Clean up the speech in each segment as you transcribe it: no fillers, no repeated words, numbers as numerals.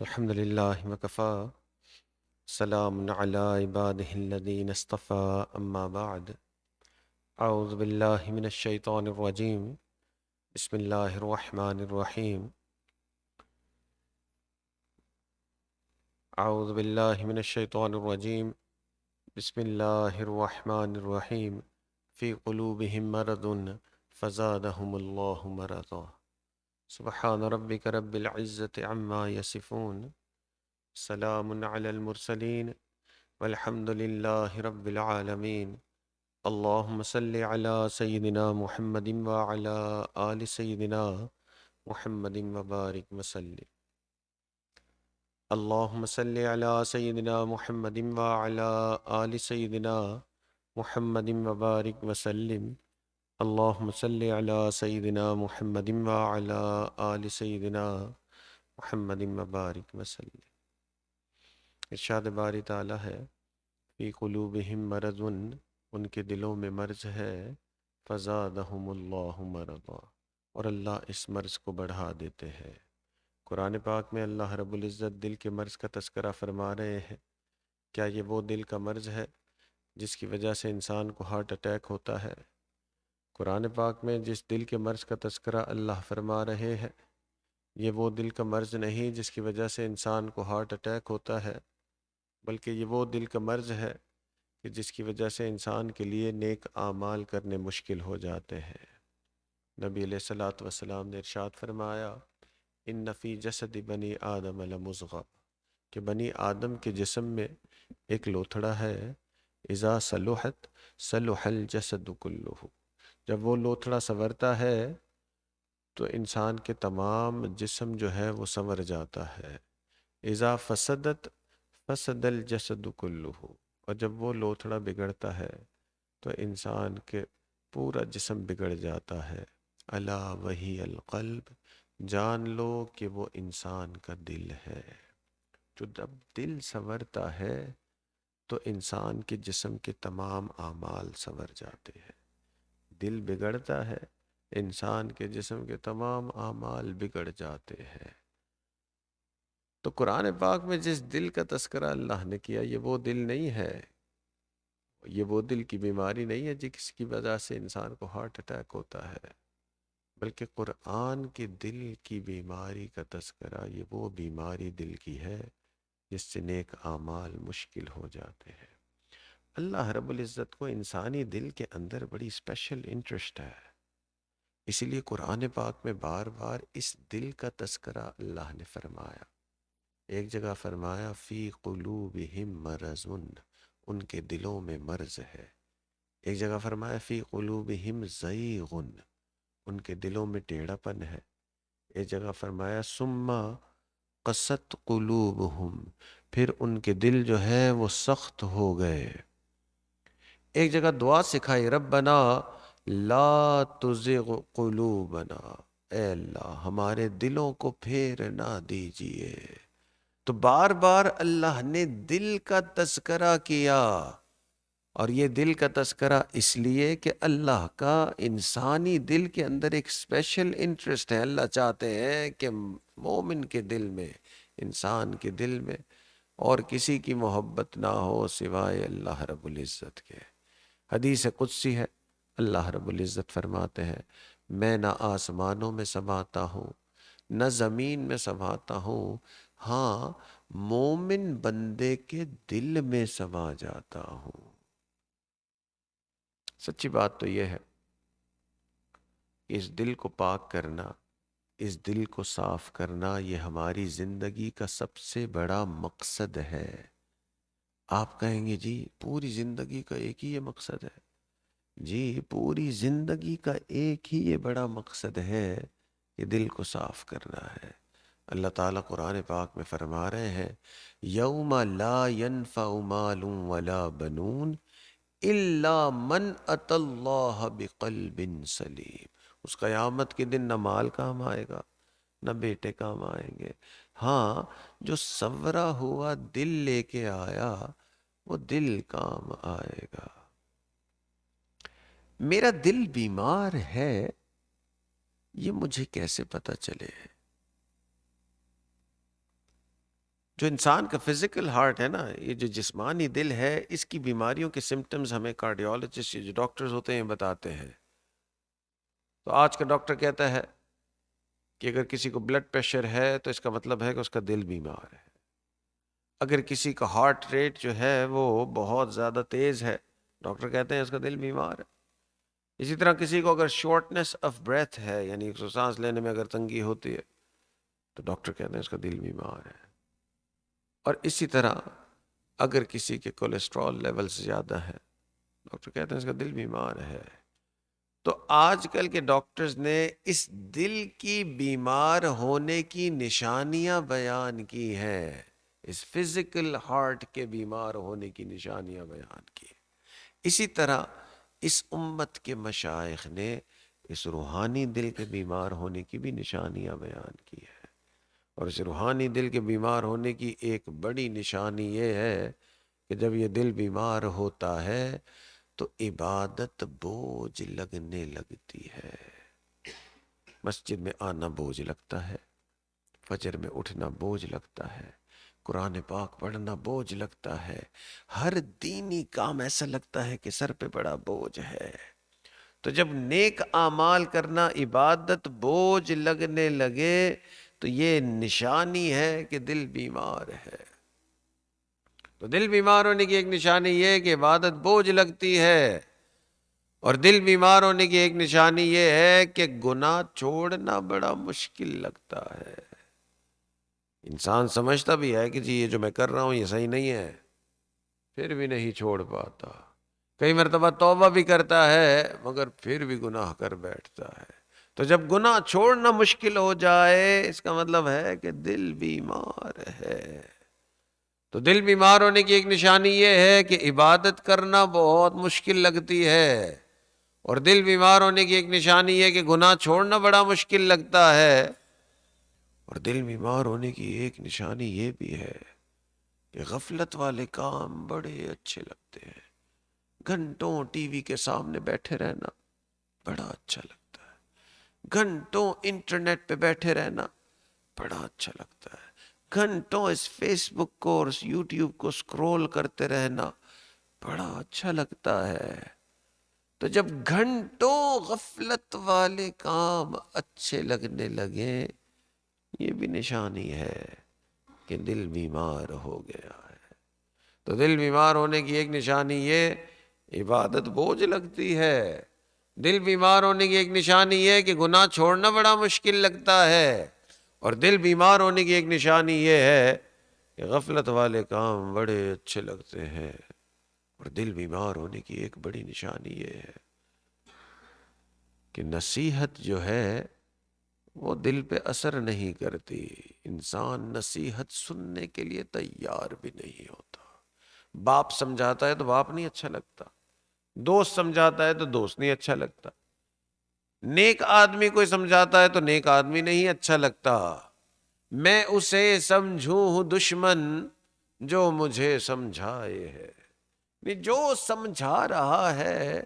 الحمد لله وكفى سلام على عباده الذين اصطفى أما بعد أعوذ بالله من الشيطان الرجيم بسم الله الرحمن الرحيم أعوذ بالله من الشيطان الرجيم بسم الله الرحمن الرحيم في قلوبهم مرض فزادهم الله مرضا سبحان ربك رب العزة عما يصفون سلام على المرسلين والحمد لله رب العالمين اللهم صل على سيدنا محمد وعلى آل سيدنا محمد وبارك وسلم اللهم صل على سيدنا محمد وعلى آل سيدنا محمد وبارك وسلم اللهم صل على سيدنا محمد وعلى آل سيدنا محمد وبارك وسلم ارشاد باری تعالی ہے فی قلوبہم مرض ان کے دلوں میں مرض ہے فزادہم اللہ مرضا اور اللہ اس مرض کو بڑھا دیتے ہیں۔ قرآن پاک میں اللہ رب العزت دل کے مرض کا تذکرہ فرما رہے ہیں۔ کیا یہ وہ دل کا مرض ہے جس کی وجہ سے انسان کو ہارٹ اٹیک ہوتا ہے؟ قرآن پاک میں جس دل کے مرض کا تذکرہ اللہ فرما رہے ہیں یہ وہ دل کا مرض نہیں جس کی وجہ سے انسان کو ہارٹ اٹیک ہوتا ہے، بلکہ یہ وہ دل کا مرض ہے کہ جس کی وجہ سے انسان کے لیے نیک اعمال کرنے مشکل ہو جاتے ہیں۔ نبی علیہ الصلوۃ والسلام نے ارشاد فرمایا ان فی جسد بنی آدم لمضغہ کہ بنی آدم کے جسم میں ایک لوتھڑا ہے، اذا صلحت صلح الجسد کلہ، جب وہ لوتھڑا سنورتا ہے تو انسان کے تمام جسم جو ہے وہ سنور جاتا ہے، اذا فسدت فسد الجسد کلہ، اور جب وہ لوتھڑا بگڑتا ہے تو انسان کے پورا جسم بگڑ جاتا ہے۔ الا وہی القلب، جان لو کہ وہ انسان کا دل ہے۔ جو جب دل سنورتا ہے تو انسان کے جسم کے تمام اعمال سنور جاتے ہیں۔ دل بگڑتا ہے انسان کے جسم کے تمام اعمال بگڑ جاتے ہیں۔ تو قرآن پاک میں جس دل کا تذکرہ اللہ نے کیا یہ وہ دل نہیں ہے، یہ وہ دل کی بیماری نہیں ہے جس کی وجہ سے انسان کو ہارٹ اٹیک ہوتا ہے، بلکہ قرآن کے دل کی بیماری کا تذکرہ یہ وہ بیماری دل کی ہے جس سے نیک اعمال مشکل ہو جاتے ہیں۔ اللہ رب العزت کو انسانی دل کے اندر بڑی اسپیشل انٹرسٹ ہے، اسی لیے قرآن پاک میں بار بار اس دل کا تذکرہ اللہ نے فرمایا۔ ایک جگہ فرمایا فی قلوبہم مرض، ان کے دلوں میں مرض ہے۔ ایک جگہ فرمایا فی قلوبہم زیغ، ان کے دلوں میں ٹیڑھا پن ہے۔ ایک جگہ فرمایا ثم قست قلوبہم، پھر ان کے دل جو ہے وہ سخت ہو گئے۔ ایک جگہ دعا سکھائی ربنا لا تزغ قلوبنا، اے اللہ ہمارے دلوں کو پھیر نہ دیجیے۔ تو بار بار اللہ نے دل کا تذکرہ کیا، اور یہ دل کا تذکرہ اس لیے کہ اللہ کا انسانی دل کے اندر ایک اسپیشل انٹرسٹ ہے۔ اللہ چاہتے ہیں کہ مومن کے دل میں، انسان کے دل میں اور کسی کی محبت نہ ہو سوائے اللہ رب العزت کے۔ حدیث قدسی ہے، اللہ رب العزت فرماتے ہیں میں نہ آسمانوں میں سماتا ہوں نہ زمین میں سماتا ہوں، ہاں مومن بندے کے دل میں سما جاتا ہوں۔ سچی بات تو یہ ہے کہ اس دل کو پاک کرنا، اس دل کو صاف کرنا یہ ہماری زندگی کا سب سے بڑا مقصد ہے۔ آپ کہیں گے جی پوری زندگی کا ایک ہی یہ مقصد ہے؟ جی پوری زندگی کا ایک ہی یہ بڑا مقصد ہے کہ دل کو صاف کرنا ہے۔ اللہ تعالیٰ قرآن پاک میں فرما رہے ہیں یوم لا ينفع مال ولا بنون الا من اتى اللہ بقلب سلیم، اس قیامت کے دن نہ مال کام آئے گا نہ بیٹے کام آئیں گے، ہاں جو سورا ہوا دل لے کے آیا وہ دل کام آئے گا۔ میرا دل بیمار ہے یہ مجھے کیسے پتہ چلے؟ جو انسان کا فزیکل ہارٹ ہے نا، یہ جو جسمانی دل ہے، اس کی بیماریوں کے سمٹمز ہمیں کارڈیولوجسٹ، جو ڈاکٹرز ہوتے ہیں، بتاتے ہیں۔ تو آج کا ڈاکٹر کہتا ہے کہ اگر کسی کو بلڈ پریشر ہے تو اس کا مطلب ہے کہ اس کا دل بیمار ہے۔ اگر کسی کا ہارٹ ریٹ جو ہے وہ بہت زیادہ تیز ہے، ڈاکٹر کہتے ہیں اس کا دل بیمار ہے۔ اسی طرح کسی کو اگر شارٹنس آف بریتھ ہے، یعنی سانس لینے میں اگر تنگی ہوتی ہے، تو ڈاکٹر کہتے ہیں اس کا دل بیمار ہے۔ اور اسی طرح اگر کسی کے کولیسٹرول لیولز زیادہ ہے، ڈاکٹر کہتے ہیں اس کا دل بیمار ہے۔ تو آج کل کے ڈاکٹرز نے اس دل کی بیمار ہونے کی نشانیاں بیان کی ہیں، اس فزیکل ہارٹ کے بیمار ہونے کی نشانیاں بیان کی۔ اسی طرح اس امت کے مشائخ نے اس روحانی دل کے بیمار ہونے کی بھی نشانیاں بیان کی ہے۔ اور اس روحانی دل کے بیمار ہونے کی ایک بڑی نشانی یہ ہے کہ جب یہ دل بیمار ہوتا ہے تو عبادت بوجھ لگنے لگتی ہے۔ مسجد میں آنا بوجھ لگتا ہے، فجر میں اٹھنا بوجھ لگتا ہے، قرآن پاک پڑھنا بوجھ لگتا ہے، ہر دینی کام ایسا لگتا ہے کہ سر پہ بڑا بوجھ ہے۔ تو جب نیک اعمال کرنا عبادت بوجھ لگنے لگے تو یہ نشانی ہے کہ دل بیمار ہے۔ تو دل بیمار ہونے کی ایک نشانی یہ ہے کہ عبادت بوجھ لگتی ہے، اور دل بیمار ہونے کی ایک نشانی یہ ہے کہ گناہ چھوڑنا بڑا مشکل لگتا ہے۔ انسان سمجھتا بھی ہے کہ جی یہ جو میں کر رہا ہوں یہ صحیح نہیں ہے، پھر بھی نہیں چھوڑ پاتا۔ کئی مرتبہ توبہ بھی کرتا ہے مگر پھر بھی گناہ کر بیٹھتا ہے۔ تو جب گناہ چھوڑنا مشکل ہو جائے، اس کا مطلب ہے کہ دل بیمار ہے۔ تو دل بیمار ہونے کی ایک نشانی یہ ہے کہ عبادت کرنا بہت مشکل لگتی ہے، اور دل بیمار ہونے کی ایک نشانی یہ کہ گناہ چھوڑنا بڑا مشکل لگتا ہے۔ اور دل بیمار ہونے کی ایک نشانی یہ بھی ہے کہ غفلت والے کام بڑے اچھے لگتے ہیں۔ گھنٹوں ٹی وی کے سامنے بیٹھے رہنا بڑا اچھا لگتا ہے، گھنٹوں انٹرنیٹ پہ بیٹھے رہنا بڑا اچھا لگتا ہے، گھنٹوں اس فیس بک کو اور اس یوٹیوب کو سکرول کرتے رہنا بڑا اچھا لگتا ہے۔ تو جب گھنٹوں غفلت والے کام اچھے لگنے لگے، یہ بھی نشانی ہے کہ دل بیمار ہو گیا ہے۔ تو دل بیمار ہونے کی ایک نشانی یہ عبادت بوجھ لگتی ہے، دل بیمار ہونے کی ایک نشانی یہ کہ گناہ چھوڑنا بڑا مشکل لگتا ہے، اور دل بیمار ہونے کی ایک نشانی یہ ہے کہ غفلت والے کام بڑے اچھے لگتے ہیں۔ اور دل بیمار ہونے کی ایک بڑی نشانی یہ ہے کہ نصیحت جو ہے وہ دل پہ اثر نہیں کرتی، انسان نصیحت سننے کے لیے تیار بھی نہیں ہوتا۔ باپ سمجھاتا ہے تو باپ نہیں اچھا لگتا، دوست سمجھاتا ہے تو دوست نہیں اچھا لگتا، نیک آدمی کوئی سمجھاتا ہے تو نیک آدمی نہیں اچھا لگتا۔ میں اسے سمجھوں ہوں دشمن جو مجھے سمجھائے ہے، جو سمجھا رہا ہے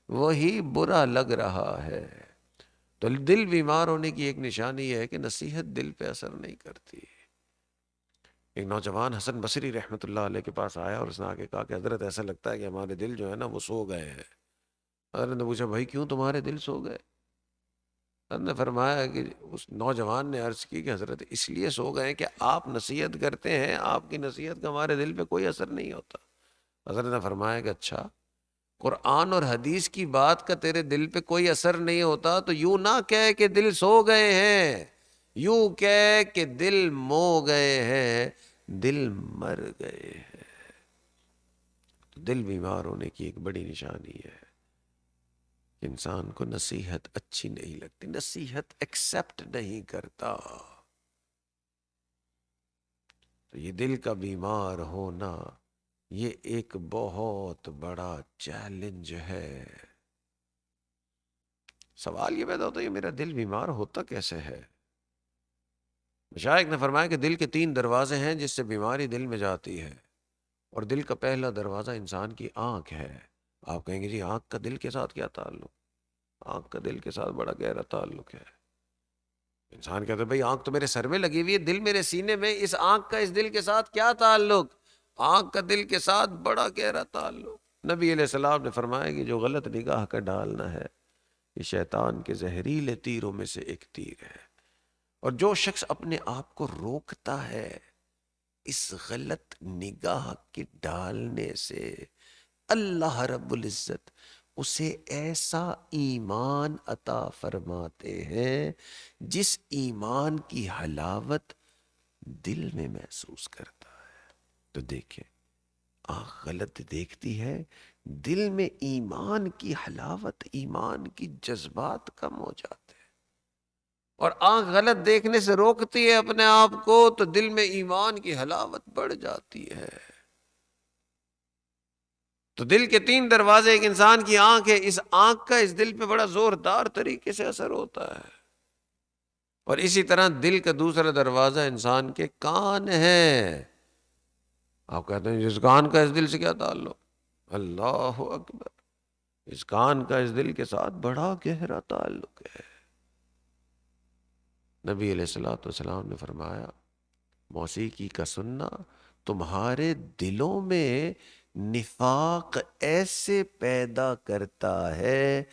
وہی برا لگ رہا ہے۔ تو دل بیمار ہونے کی ایک نشانی یہ ہے کہ نصیحت دل پہ اثر نہیں کرتی۔ ایک نوجوان حسن بصری رحمۃ اللہ علیہ کے پاس آیا اور اس نے آگے کہا کہ حضرت ایسا لگتا ہے کہ ہمارے دل جو ہے نا وہ سو گئے ہیں۔ حضرت نے پوچھا بھائی کیوں تمہارے دل سو گئے؟ حضرت نے فرمایا کہ اس نوجوان نے عرض کی کہ حضرت اس لیے سو گئے کہ آپ نصیحت کرتے ہیں، آپ کی نصیحت کا ہمارے دل پہ کوئی اثر نہیں ہوتا۔ حضرت نے فرمایا کہ اچھا، قرآن اور حدیث کی بات کا تیرے دل پہ کوئی اثر نہیں ہوتا تو یوں نہ کہہ کہ دل سو گئے ہیں، یوں کہہ کہ دل مو گئے ہیں، دل مر گئے ہیں۔ دل بیمار ہونے کی ایک بڑی نشانی ہے کہ انسان کو نصیحت اچھی نہیں لگتی، نصیحت ایکسپٹ نہیں کرتا۔ تو یہ دل کا بیمار ہونا یہ ایک بہت بڑا چیلنج ہے۔ سوال یہ پیدا ہوتا ہے کہ میرا دل بیمار ہوتا کیسے ہے؟ مشائخ نے فرمایا کہ دل کے 3 دروازے ہیں جس سے بیماری دل میں جاتی ہے، اور دل کا پہلا دروازہ انسان کی آنکھ ہے۔ آپ کہیں گے جی آنکھ کا دل کے ساتھ کیا تعلق؟ آنکھ کا دل کے ساتھ بڑا گہرا تعلق ہے۔ انسان کہتا ہے بھئی آنکھ تو میرے سر میں لگی ہوئی ہے، دل میرے سینے میں، اس آنکھ کا اس دل کے ساتھ کیا تعلق؟ آنکھ کا دل کے ساتھ بڑا گہرا تعلق۔ نبی علیہ السلام نے فرمایا کہ جو غلط نگاہ کا ڈالنا ہے یہ شیطان کے زہریلے تیروں میں سے ایک تیر ہے، اور جو شخص اپنے آپ کو روکتا ہے اس غلط نگاہ کے ڈالنے سے، اللہ رب العزت اسے ایسا ایمان عطا فرماتے ہیں جس ایمان کی حلاوت دل میں محسوس کرتا ہے۔ تو دیکھیں، آنکھ غلط دیکھتی ہے، دل میں ایمان کی حلاوت، ایمان کی جذبات کم ہو جاتے ہیں، اور آنکھ غلط دیکھنے سے روکتی ہے اپنے آپ کو تو دل میں ایمان کی حلاوت بڑھ جاتی ہے۔ تو دل کے 3 دروازے، ایک انسان کی آنکھ ہے، اس آنکھ کا اس دل پہ بڑا زوردار طریقے سے اثر ہوتا ہے، اور اسی طرح دل کا دوسرا دروازہ انسان کے کان ہے۔ آپ کہتے ہیں اس کان کا اس دل سے کیا تعلق؟ اللہ اکبر، اس کان کا اس دل کے ساتھ بڑا گہرا تعلق ہے۔ نبی علیہ الصلوۃ والسلام نے فرمایا موسیقی کا سننا تمہارے دلوں میں نفاق ایسے پیدا کرتا ہے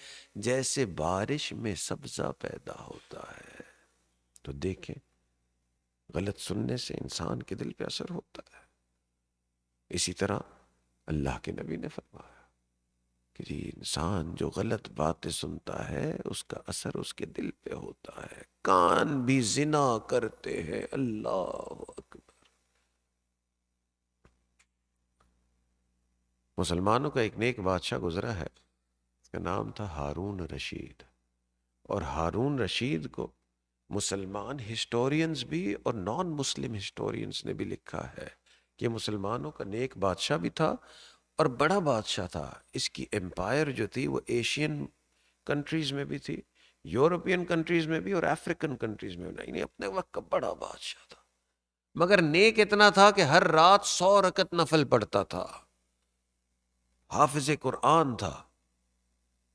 جیسے بارش میں سبزہ پیدا ہوتا ہے۔ تو دیکھیں، غلط سننے سے انسان کے دل پہ اثر ہوتا ہے۔ اسی طرح اللہ کے نبی نے فرمایا کہ جی انسان جو غلط باتیں سنتا ہے اس کا اثر اس کے دل پہ ہوتا ہے۔ کان بھی زنا کرتے ہیں، اللہ اکبر۔ مسلمانوں کا ایک نیک بادشاہ گزرا ہے، اس کا نام تھا ہارون رشید، اور ہارون رشید کو مسلمان ہسٹورینز بھی اور نان مسلم ہسٹورینز نے بھی لکھا ہے کہ مسلمانوں کا نیک بادشاہ بھی تھا اور بڑا بادشاہ تھا۔ اس کی امپائر جو تھی وہ ایشین کنٹریز میں بھی تھی، یورپین کنٹریز میں بھی، اور افریقن کنٹریز میں بھی، نہیں اپنے وقت کا بڑا بادشاہ تھا، مگر نیک اتنا تھا کہ ہر رات 100 رکعت نفل پڑھتا تھا، حافظ قرآن تھا۔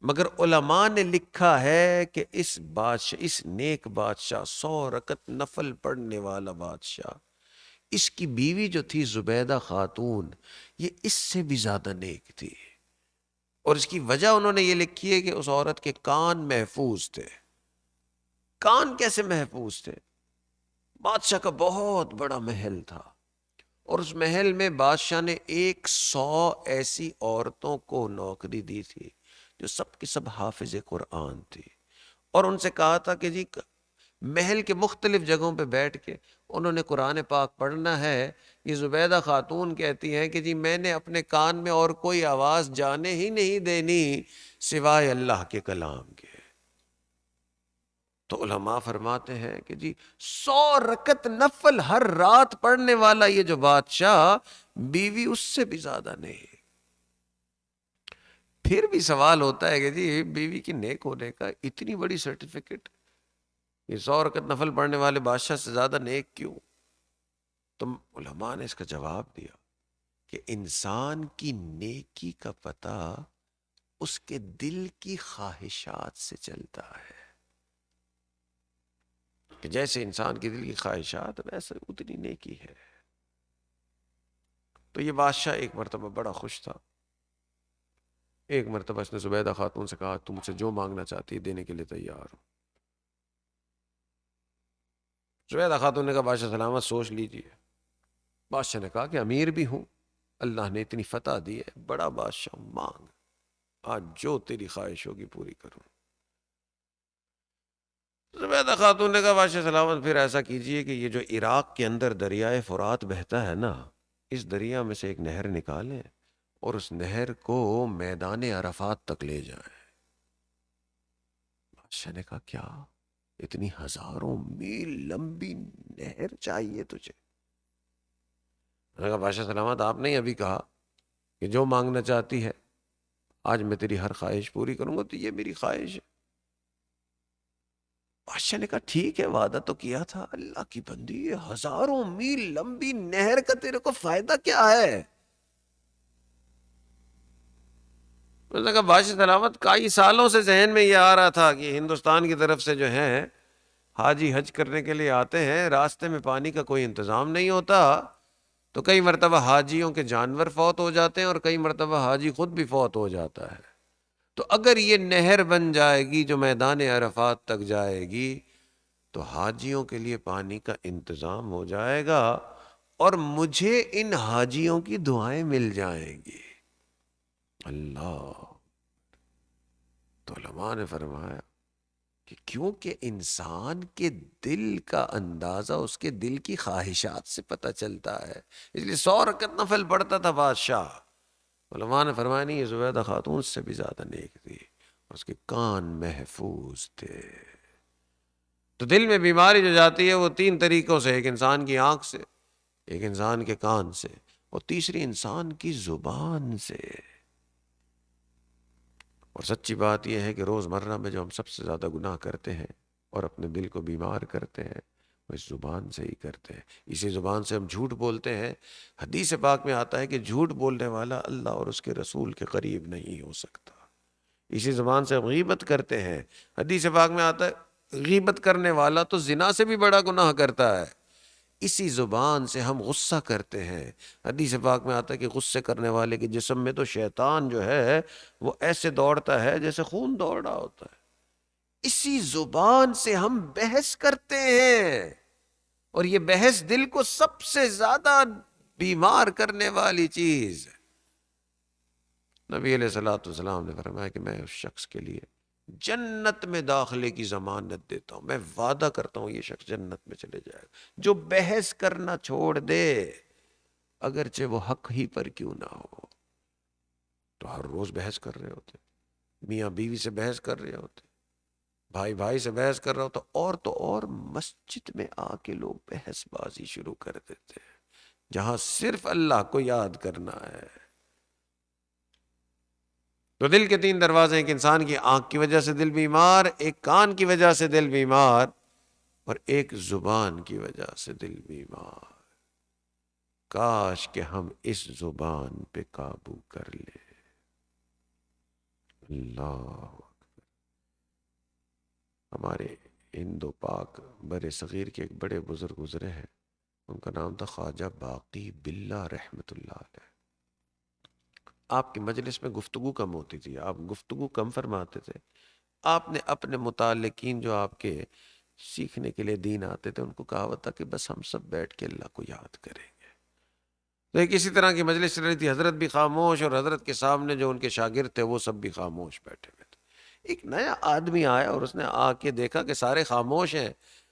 مگر علماء نے لکھا ہے کہ اس نیک بادشاہ 100 رکعت نفل پڑھنے والا بادشاہ، اس کی بیوی جو تھی زبیدہ خاتون، یہ اس سے بھی زیادہ نیک تھی، اور اس کی وجہ انہوں نے یہ لکھی ہے کہ اس عورت کے کان محفوظ تھے۔ کان کیسے محفوظ تھے؟ بادشاہ کا بہت بڑا محل تھا، اور اس محل میں بادشاہ نے 100 ایسی عورتوں کو نوکری دی تھی جو سب کی سب حافظ قرآن تھی، اور ان سے کہا تھا کہ جی محل کے مختلف جگہوں پہ بیٹھ کے انہوں نے قرآن پاک پڑھنا ہے۔ یہ زبیدہ خاتون کہتی ہیں کہ جی میں نے اپنے کان میں اور کوئی آواز جانے ہی نہیں دینی سوائے اللہ کے کلام کے۔ تو علماء فرماتے ہیں کہ جی 100 رکعت نفل ہر رات پڑھنے والا یہ جو بادشاہ، بیوی اس سے بھی زیادہ نہیں۔ پھر بھی سوال ہوتا ہے کہ جی بیوی کی نیک ہونے کا اتنی بڑی سرٹیفکیٹ، یہ 100 رکعت نفل پڑھنے والے بادشاہ سے زیادہ نیک کیوں؟ تو علماء نے اس کا جواب دیا کہ انسان کی نیکی کا پتہ اس کے دل کی خواہشات سے چلتا ہے، کہ جیسے انسان کے دل کی خواہشات ویسے اتنی نیکی ہے۔ تو یہ بادشاہ ایک مرتبہ بڑا خوش تھا۔ ایک مرتبہ اس نے زبیدہ خاتون سے کہا تم سے جو مانگنا چاہتی ہے دینے کے لیے تیار ہوں۔ زبیدہ خاتون نے کہا بادشاہ سلامت، سوچ لیجیے۔ بادشاہ نے کہا کہ امیر بھی ہوں، اللہ نے اتنی فتح دی ہے، بڑا بادشاہ ہوں، مانگ، آج جو تیری خواہش ہوگی پوری کروں۔ زبیدہ خاتون نے کہا بادشاہ سلامت پھر ایسا کیجئے کہ یہ جو عراق کے اندر دریائے فرات بہتا ہے نا، اس دریا میں سے ایک نہر نکالیں اور اس نہر کو میدان عرفات تک لے جائیں۔ بادشاہ نے کہا کیا اتنی ہزاروں میل لمبی نہر چاہیے تجھے؟ میں نے کہا بادشاہ سلامت آپ نے ابھی کہا کہ جو مانگنا چاہتی ہے آج میں تیری ہر خواہش پوری کروں گا، تو یہ میری خواہش ہے۔ بادشاہ نے کہا ٹھیک ہے، وعدہ تو کیا تھا، اللہ کی بندی یہ ہزاروں میل لمبی نہر کا تیرے کو فائدہ کیا ہے؟ میں نے کہا بادشاہ سلامت کئی سالوں سے ذہن میں یہ آ رہا تھا کہ ہندوستان کی طرف سے جو ہے حاجی حج کرنے کے لیے آتے ہیں، راستے میں پانی کا کوئی انتظام نہیں ہوتا، تو کئی مرتبہ حاجیوں کے جانور فوت ہو جاتے ہیں اور کئی مرتبہ حاجی خود بھی فوت ہو جاتا ہے۔ تو اگر یہ نہر بن جائے گی جو میدان عرفات تک جائے گی تو حاجیوں کے لیے پانی کا انتظام ہو جائے گا اور مجھے ان حاجیوں کی دعائیں مل جائیں گی۔ اللہ! تو علماء نے فرمایا کہ کیونکہ انسان کے دل کا اندازہ اس کے دل کی خواہشات سے پتہ چلتا ہے، اس لیے 100 رکعت نفل پڑھتا تھا بادشاہ۔ علماء نے فرمایا نہیں، یہ زبیدہ خاتون سے بھی زیادہ نیک تھی، اس کے کان محفوظ تھے۔ تو دل میں بیماری جو جاتی ہے وہ 3 طریقوں سے، ایک انسان کی آنکھ سے، ایک انسان کے کان سے، اور تیسری انسان کی زبان سے۔ اور سچی بات یہ ہے کہ روزمرہ میں جو ہم سب سے زیادہ گناہ کرتے ہیں اور اپنے دل کو بیمار کرتے ہیں وہ اس زبان سے ہی کرتے ہیں۔ اسی زبان سے ہم جھوٹ بولتے ہیں۔ حدیث پاک میں آتا ہے کہ جھوٹ بولنے والا اللہ اور اس کے رسول کے قریب نہیں ہو سکتا۔ اسی زبان سے ہم غیبت کرتے ہیں۔ حدیث پاک میں آتا ہے غیبت کرنے والا تو زنا سے بھی بڑا گناہ کرتا ہے۔ اسی زبان سے ہم غصہ کرتے ہیں۔ حدیث پاک میں آتا ہے کہ غصے کرنے والے کے جسم میں تو شیطان جو ہے وہ ایسے دوڑتا ہے جیسے خون دوڑ رہا ہوتا ہے۔ اسی زبان سے ہم بحث کرتے ہیں، اور یہ بحث دل کو سب سے زیادہ بیمار کرنے والی چیز ہے۔ نبی علیہ الصلوۃ والسلام نے فرمایا کہ میں اس شخص کے لیے جنت میں داخلے کی ضمانت دیتا ہوں، میں وعدہ کرتا ہوں یہ شخص جنت میں چلے جائے گا جو بحث کرنا چھوڑ دے، اگرچہ وہ حق ہی پر کیوں نہ ہو۔ تو ہر روز بحث کر رہے ہوتے، میاں بیوی سے بحث کر رہے ہوتے، بھائی بھائی سے بحث کر رہا ہوتا، اور تو اور مسجد میں آ کے لوگ بحث بازی شروع کر دیتے ہیں جہاں صرف اللہ کو یاد کرنا ہے۔ تو دل کے 3 دروازے ہیں، ایک انسان کی آنکھ کی وجہ سے دل بیمار، ایک کان کی وجہ سے دل بیمار، اور ایک زبان کی وجہ سے دل بیمار۔ کاش کہ ہم اس زبان پہ قابو کر لیں۔ اللہ! ہمارے ہند و پاک بر صغیر کے ایک بڑے بزرگ گزرے ہیں، ان کا نام تھا خواجہ باقی باللہ رحمۃ اللہ علیہ۔ آپ کی مجلس میں گفتگو کم ہوتی تھی، آپ گفتگو کم فرماتے تھے۔ آپ نے اپنے متعلقین جو آپ کے سیکھنے کے لیے دین آتے تھے ان کو کہا تھا کہ بس ہم سب بیٹھ کے اللہ کو یاد کریں گے۔ تو ایک اسی طرح کی مجلس چل رہی تھی، حضرت بھی خاموش اور حضرت کے سامنے جو ان کے شاگرد تھے وہ سب بھی خاموش بیٹھے ہوئے تھے۔ ایک نیا آدمی آیا اور اس نے آ کے دیکھا کہ سارے خاموش ہیں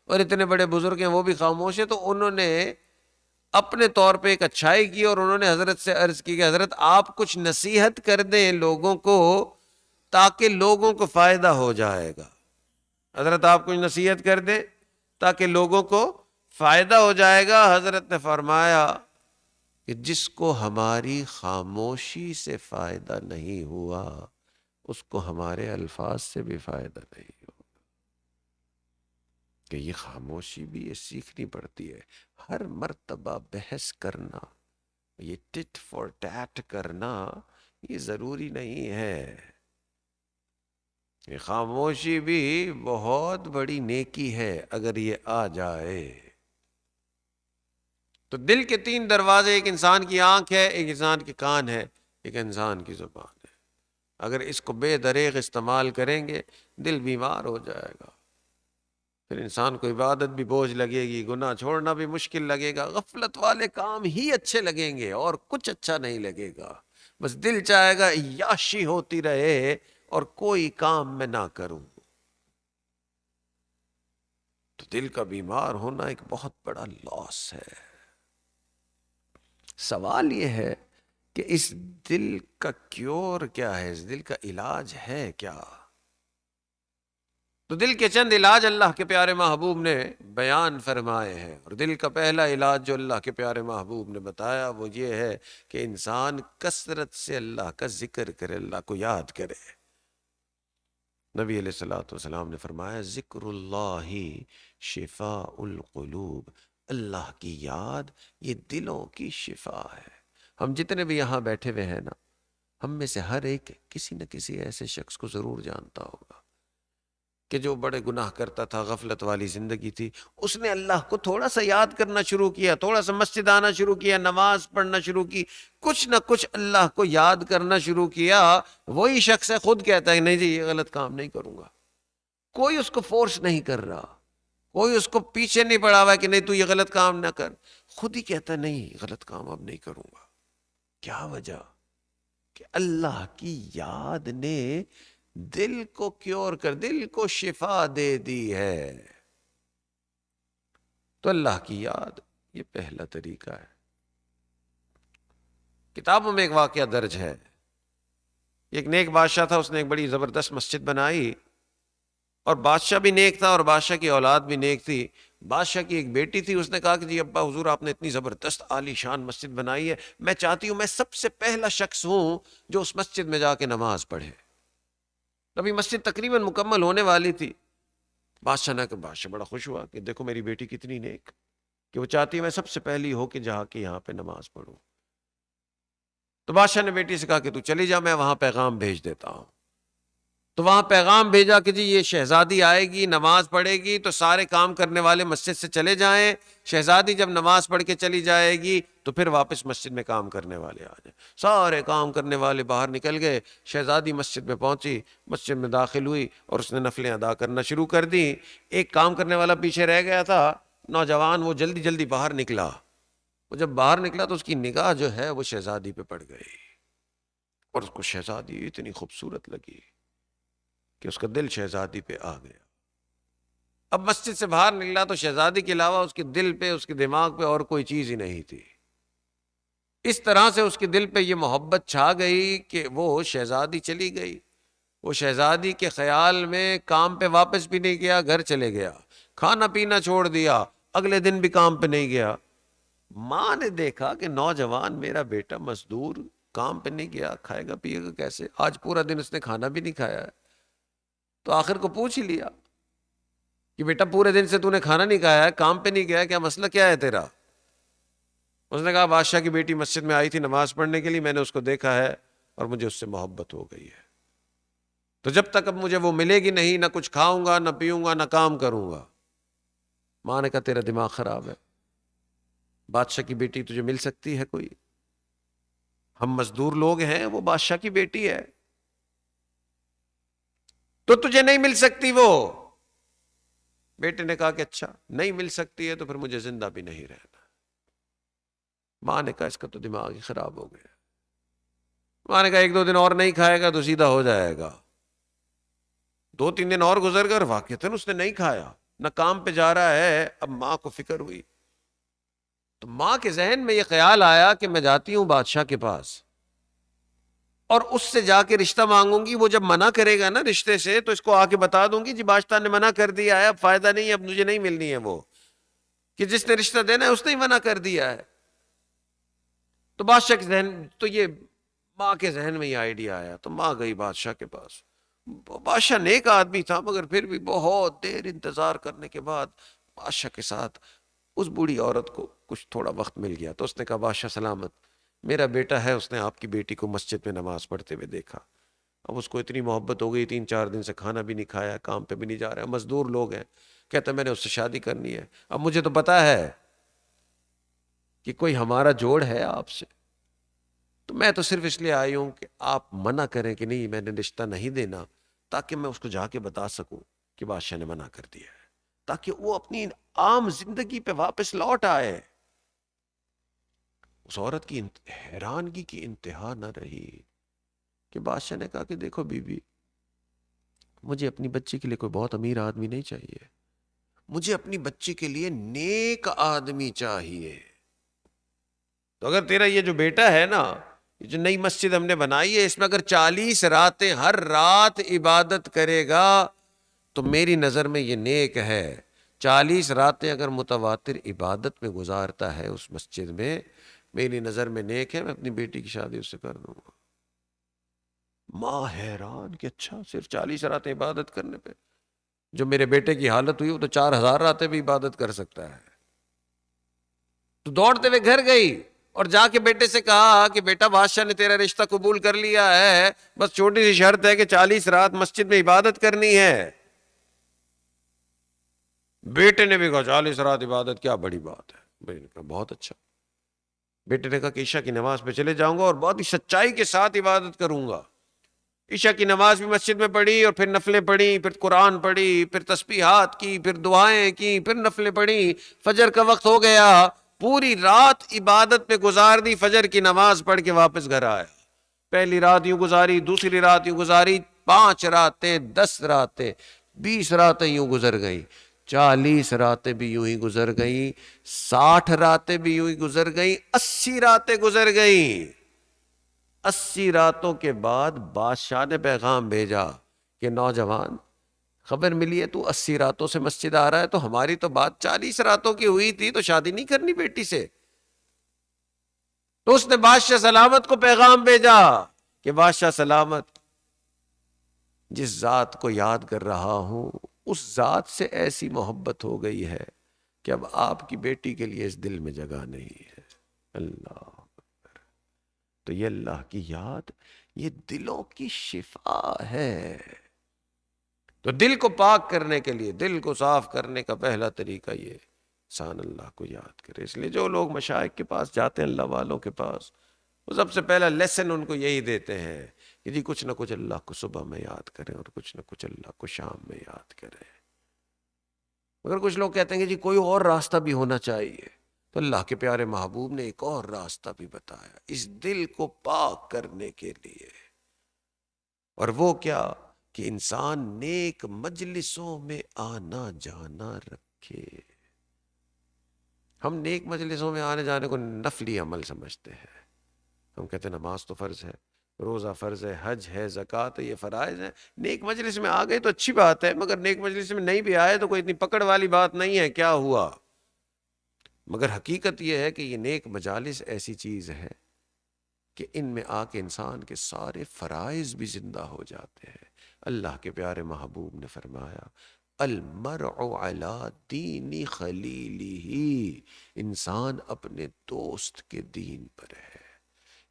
اور اتنے بڑے بزرگ ہیں وہ بھی خاموش ہیں، تو انہوں نے اپنے طور پہ ایک اچھائی کی اور انہوں نے حضرت سے عرض کی کہ حضرت آپ کچھ نصیحت کر دیں لوگوں کو تاکہ لوگوں کو فائدہ ہو جائے گا۔ حضرت آپ کچھ نصیحت کر دیں تاکہ لوگوں کو فائدہ ہو جائے گا۔ حضرت نے فرمایا کہ جس کو ہماری خاموشی سے فائدہ نہیں ہوا اس کو ہمارے الفاظ سے بھی فائدہ نہیں ہوا۔ کہ یہ خاموشی بھی یہ سیکھنی پڑتی ہے۔ ہر مرتبہ بحث کرنا، یہ ٹٹ فور ٹیٹ کرنا یہ ضروری نہیں ہے۔ یہ خاموشی بھی بہت بڑی نیکی ہے اگر یہ آ جائے۔ تو دل کے 3 دروازے، ایک انسان کی آنکھ ہے، ایک انسان کے کان ہے، ایک انسان کی زبان ہے۔ اگر اس کو بے دریغ استعمال کریں گے دل بیمار ہو جائے گا، پھر انسان کو عبادت بھی بوجھ لگے گی، گناہ چھوڑنا بھی مشکل لگے گا، غفلت والے کام ہی اچھے لگیں گے اور کچھ اچھا نہیں لگے گا۔ بس دل چاہے گا عیاشی ہوتی رہے اور کوئی کام میں نہ کروں۔ تو دل کا بیمار ہونا ایک بہت بڑا لاس ہے۔ سوال یہ ہے کہ اس دل کا کیور کیا ہے، اس دل کا علاج ہے کیا؟ تو دل کے چند علاج اللہ کے پیارے محبوب نے بیان فرمائے ہیں، اور دل کا پہلا علاج جو اللہ کے پیارے محبوب نے بتایا وہ یہ ہے کہ انسان کثرت سے اللہ کا ذکر کرے، اللہ کو یاد کرے۔ نبی علیہ الصلوۃ والسلام نے فرمایا ذکر اللہ شفاء القلوب، اللہ کی یاد یہ دلوں کی شفا ہے۔ ہم جتنے بھی یہاں بیٹھے ہوئے ہیں نا، ہم میں سے ہر ایک کسی نہ کسی ایسے شخص کو ضرور جانتا ہوگا کہ جو بڑے گناہ کرتا تھا، غفلت والی زندگی تھی، اس نے اللہ کو تھوڑا سا یاد کرنا شروع کیا، تھوڑا سا مسجد آنا شروع کیا، نماز پڑھنا شروع کی، کچھ نہ کچھ اللہ کو یاد کرنا شروع کیا، وہی شخص ہے خود کہتا ہے نہیں جی یہ غلط کام نہیں کروں گا. کوئی اس کو فورس نہیں کر رہا، کوئی اس کو پیچھے نہیں پڑا ہوا ہے کہ نہیں تو یہ غلط کام نہ کر، خود ہی کہتا ہے نہیں غلط کام اب نہیں کروں گا. کیا وجہ؟ کہ اللہ کی یاد نے دل کو کیور کر، دل کو شفا دے دی ہے. تو اللہ کی یاد یہ پہلا طریقہ ہے. کتابوں میں ایک واقعہ درج ہے، ایک نیک بادشاہ تھا، اس نے ایک بڑی زبردست مسجد بنائی، اور بادشاہ بھی نیک تھا اور بادشاہ کی اولاد بھی نیک تھی. بادشاہ کی ایک بیٹی تھی، اس نے کہا کہ جی ابا حضور آپ نے اتنی زبردست عالی شان مسجد بنائی ہے، میں چاہتی ہوں میں سب سے پہلا شخص ہوں جو اس مسجد میں جا کے نماز پڑھے. ابھی مسجد تقریباً مکمل ہونے والی تھی. بادشاہ بڑا خوش ہوا کہ دیکھو میری بیٹی کتنی نیک، کہ وہ چاہتی ہے میں سب سے پہلی ہو کے جا کے یہاں پہ نماز پڑھوں. تو بادشاہ نے بیٹی سے کہا کہ تو چلی جا، میں وہاں پیغام بھیج دیتا ہوں. تو وہاں پیغام بھیجا کہ جی یہ شہزادی آئے گی، نماز پڑھے گی، تو سارے کام کرنے والے مسجد سے چلے جائیں. شہزادی جب نماز پڑھ کے چلی جائے گی تو پھر واپس مسجد میں کام کرنے والے آ جائیں. سارے کام کرنے والے باہر نکل گئے. شہزادی مسجد میں پہنچی، مسجد میں داخل ہوئی اور اس نے نفلیں ادا کرنا شروع کر دی. ایک کام کرنے والا پیچھے رہ گیا تھا، نوجوان، وہ جلدی جلدی باہر نکلا. وہ جب باہر نکلا تو اس کی نگاہ جو ہے وہ شہزادی پہ پڑ گئی، اور اس کو شہزادی اتنی خوبصورت لگی کہ اس کا دل شہزادی پہ آ گیا. اب مسجد سے باہر نکلا تو شہزادی کے علاوہ اس کے دل پہ، اس کے دماغ پہ اور کوئی چیز ہی نہیں تھی. اس طرح سے اس کے دل پہ یہ محبت چھا گئی کہ وہ شہزادی چلی گئی. وہ شہزادی کے خیال میں کام پہ واپس بھی نہیں گیا، گھر چلے گیا، کھانا پینا چھوڑ دیا، اگلے دن بھی کام پہ نہیں گیا. ماں نے دیکھا کہ نوجوان میرا بیٹا مزدور کام پہ نہیں گیا، کھائے گا پیے گا کیسے؟ آج پورا دن اس نے کھانا بھی نہیں کھایا ہے. تو آخر کو پوچھ ہی لیا کہ بیٹا پورے دن سے تو نے کھانا نہیں کھایا ہے، کام پہ نہیں گیا، کیا مسئلہ کیا ہے تیرا؟ اس نے کہا بادشاہ کی بیٹی مسجد میں آئی تھی نماز پڑھنے کے لیے، میں نے اس کو دیکھا ہے اور مجھے اس سے محبت ہو گئی ہے، تو جب تک اب مجھے وہ ملے گی نہیں، نہ کچھ کھاؤں گا، نہ پیوں گا، نہ کام کروں گا. ماں نے کہا تیرا دماغ خراب ہے، بادشاہ کی بیٹی تجھے مل سکتی ہے کوئی؟ ہم مزدور لوگ ہیں، وہ بادشاہ کی بیٹی ہے، تو تجھے نہیں مل سکتی وہ. بیٹے نے کہا کہ اچھا نہیں مل سکتی ہے تو پھر مجھے زندہ بھی نہیں رہنا. ماں نے کہا اس کا تو دماغ ہی خراب ہو گیا. ماں نے کہا 1-2 دن اور نہیں کھائے گا تو سیدھا ہو جائے گا. 2-3 دن اور گزر گئے اور واقعتاً اس نے نہیں کھایا، نہ کام پہ جا رہا ہے. اب ماں کو فکر ہوئی، تو ماں کے ذہن میں یہ خیال آیا کہ میں جاتی ہوں بادشاہ کے پاس اور اس سے جا کے رشتہ مانگوں گی. وہ جب منع کرے گا نا رشتے سے تو اس کو آ کے بتا دوں گی جی بادشاہ نے منع کر دیا ہے، اب فائدہ نہیں ہے، اب مجھے نہیں ملنی ہے وہ، کہ جس نے رشتہ دینا ہے اس نے ہی منع کر دیا ہے. تو بادشاہ کے ذہن، تو یہ ماں کے ذہن میں یہ آئیڈیا آیا. تو ماں گئی بادشاہ کے پاس. بادشاہ نیک آدمی تھا مگر پھر بھی بہت دیر انتظار کرنے کے بعد بادشاہ کے ساتھ اس بوڑھی عورت کو کچھ تھوڑا وقت مل گیا. تو اس نے کہا بادشاہ سلامت، میرا بیٹا ہے، اس نے آپ کی بیٹی کو مسجد میں نماز پڑھتے ہوئے دیکھا. اب اس کو اتنی محبت ہو گئی، 3-4 دن سے کھانا بھی نہیں کھایا، کام پہ بھی نہیں جا رہا ہے، مزدور لوگ ہیں. کہتا میں نے اس سے شادی کرنی ہے. اب مجھے تو پتا ہے کہ کوئی ہمارا جوڑ ہے آپ سے، تو میں تو صرف اس لیے آئی ہوں کہ آپ منع کریں کہ نہیں میں نے رشتہ نہیں دینا، تاکہ میں اس کو جا کے بتا سکوں کہ بادشاہ نے منع کر دیا ہے، تاکہ وہ اپنی عام زندگی پہ واپس لوٹ آئے. اس عورت کی حیرانگی کی انتہا نہ رہی کہ بادشاہ نے کہا کہ دیکھو بی بی، مجھے اپنی بچی کے لیے کوئی بہت امیر آدمی نہیں چاہیے، مجھے اپنی بچی کے لیے نیک آدمی چاہیے. تو اگر تیرا یہ جو بیٹا ہے نا، یہ جو نئی مسجد ہم نے بنائی ہے، اس میں اگر 40 راتیں ہر رات عبادت کرے گا تو میری نظر میں یہ نیک ہے. 40 راتیں اگر متواتر عبادت میں گزارتا ہے اس مسجد میں، میری نظر میں نیک ہے، میں اپنی بیٹی کی شادی اس سے کر دوں گا. ماں حیران کہ اچھا صرف 40 راتیں عبادت کرنے پہ؟ جو میرے بیٹے کی حالت ہوئی وہ تو 4000 راتیں بھی عبادت کر سکتا ہے. تو دوڑتے ہوئے گھر گئی اور جا کے بیٹے سے کہا کہ بیٹا بادشاہ نے تیرا رشتہ قبول کر لیا ہے، بس چھوٹی سی شرط ہے کہ 40 رات مسجد میں عبادت کرنی ہے. بیٹے نے بھی کہا 40 رات عبادت کیا بڑی بات ہے. بھائی نے کہا بہت اچھا. بیٹے نے کہا کہ عشاء کی نماز پہ چلے جاؤں گا اور بہت ہی سچائی کے ساتھ عبادت کروں گا. عشاء کی نماز بھی مسجد میں پڑھی اور پھر نفلیں پڑھی، پھر قرآن پڑھی، پھر تسبیحات کی، پھر دعائیں کی، پھر نفلیں پڑھی. فجر کا وقت ہو گیا، پوری رات عبادت پہ گزار دی. فجر کی نماز پڑھ کے واپس گھر آیا. پہلی رات یوں گزاری، دوسری رات یوں گزاری، 5 راتیں، 10 راتیں، 20 راتیں یوں گزر گئیں، 40 راتیں بھی یوں ہی گزر گئیں، 60 راتیں بھی یوں ہی گزر گئیں، 80 راتیں گزر گئیں. 80 راتوں کے بعد بادشاہ نے پیغام بھیجا کہ نوجوان، خبر ملی ہے تو 80 راتوں سے مسجد آ رہا ہے، تو ہماری تو بات 40 راتوں کی ہوئی تھی، تو شادی نہیں کرنی بیٹی سے؟ تو اس نے بادشاہ سلامت کو پیغام بھیجا کہ بادشاہ سلامت، جس ذات کو یاد کر رہا ہوں اس ذات سے ایسی محبت ہو گئی ہے کہ اب آپ کی بیٹی کے لیے اس دل میں جگہ نہیں ہے. اللہ. تو یہ اللہ کی یاد، یہ دلوں کی شفا ہے. تو دل کو پاک کرنے کے لیے، دل کو صاف کرنے کا پہلا طریقہ یہ انسان اللہ کو یاد کرے. اس لیے جو لوگ مشائخ کے پاس جاتے ہیں، اللہ والوں کے پاس، وہ سب سے پہلا لیسن ان کو یہی دیتے ہیں کہ جی کچھ نہ کچھ اللہ کو صبح میں یاد کریں اور کچھ نہ کچھ اللہ کو شام میں یاد کریں. مگر کچھ لوگ کہتے ہیں کہ جی کوئی اور راستہ بھی ہونا چاہیے. تو اللہ کے پیارے محبوب نے ایک اور راستہ بھی بتایا اس دل کو پاک کرنے کے لیے. اور وہ کیا کہ انسان نیک مجلسوں میں آنا جانا رکھے. ہم نیک مجلسوں میں آنے جانے کو نفلی عمل سمجھتے ہیں. ہم کہتے ہیں نماز تو فرض ہے، روزہ فرض ہے، حج ہے، زکوٰۃ ہے، یہ فرائض ہیں. نیک مجلس میں آ گئے تو اچھی بات ہے، مگر نیک مجلس میں نہیں بھی آئے تو کوئی اتنی پکڑ والی بات نہیں ہے، کیا ہوا. مگر حقیقت یہ ہے کہ یہ نیک مجالس ایسی چیز ہے کہ ان میں آ کے انسان کے سارے فرائض بھی زندہ ہو جاتے ہیں. اللہ کے پیارے محبوب نے فرمایا المرء علی دین خلیلہ، انسان اپنے دوست کے دین پر ہے.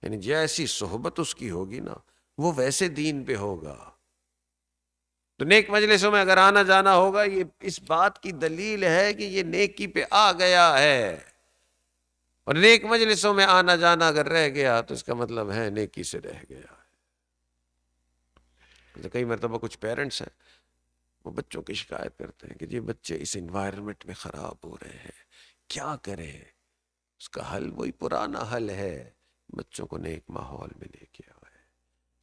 یعنی جیسی صحبت اس کی ہوگی نا وہ ویسے دین پہ ہوگا. تو نیک مجلسوں میں اگر آنا جانا ہوگا، یہ اس بات کی دلیل ہے کہ یہ نیکی پہ آ گیا ہے. اور نیک مجلسوں میں آنا جانا اگر رہ گیا تو اس کا مطلب ہے نیکی سے رہ گیا ہے. کئی مرتبہ کچھ پیرنٹس ہیں وہ بچوں کی شکایت کرتے ہیں کہ جی بچے اس انوائرمنٹ میں خراب ہو رہے ہیں، کیا کریں؟ اس کا حل وہی پرانا حل ہے، بچوں کو نیک ماحول میں لے کے آئے.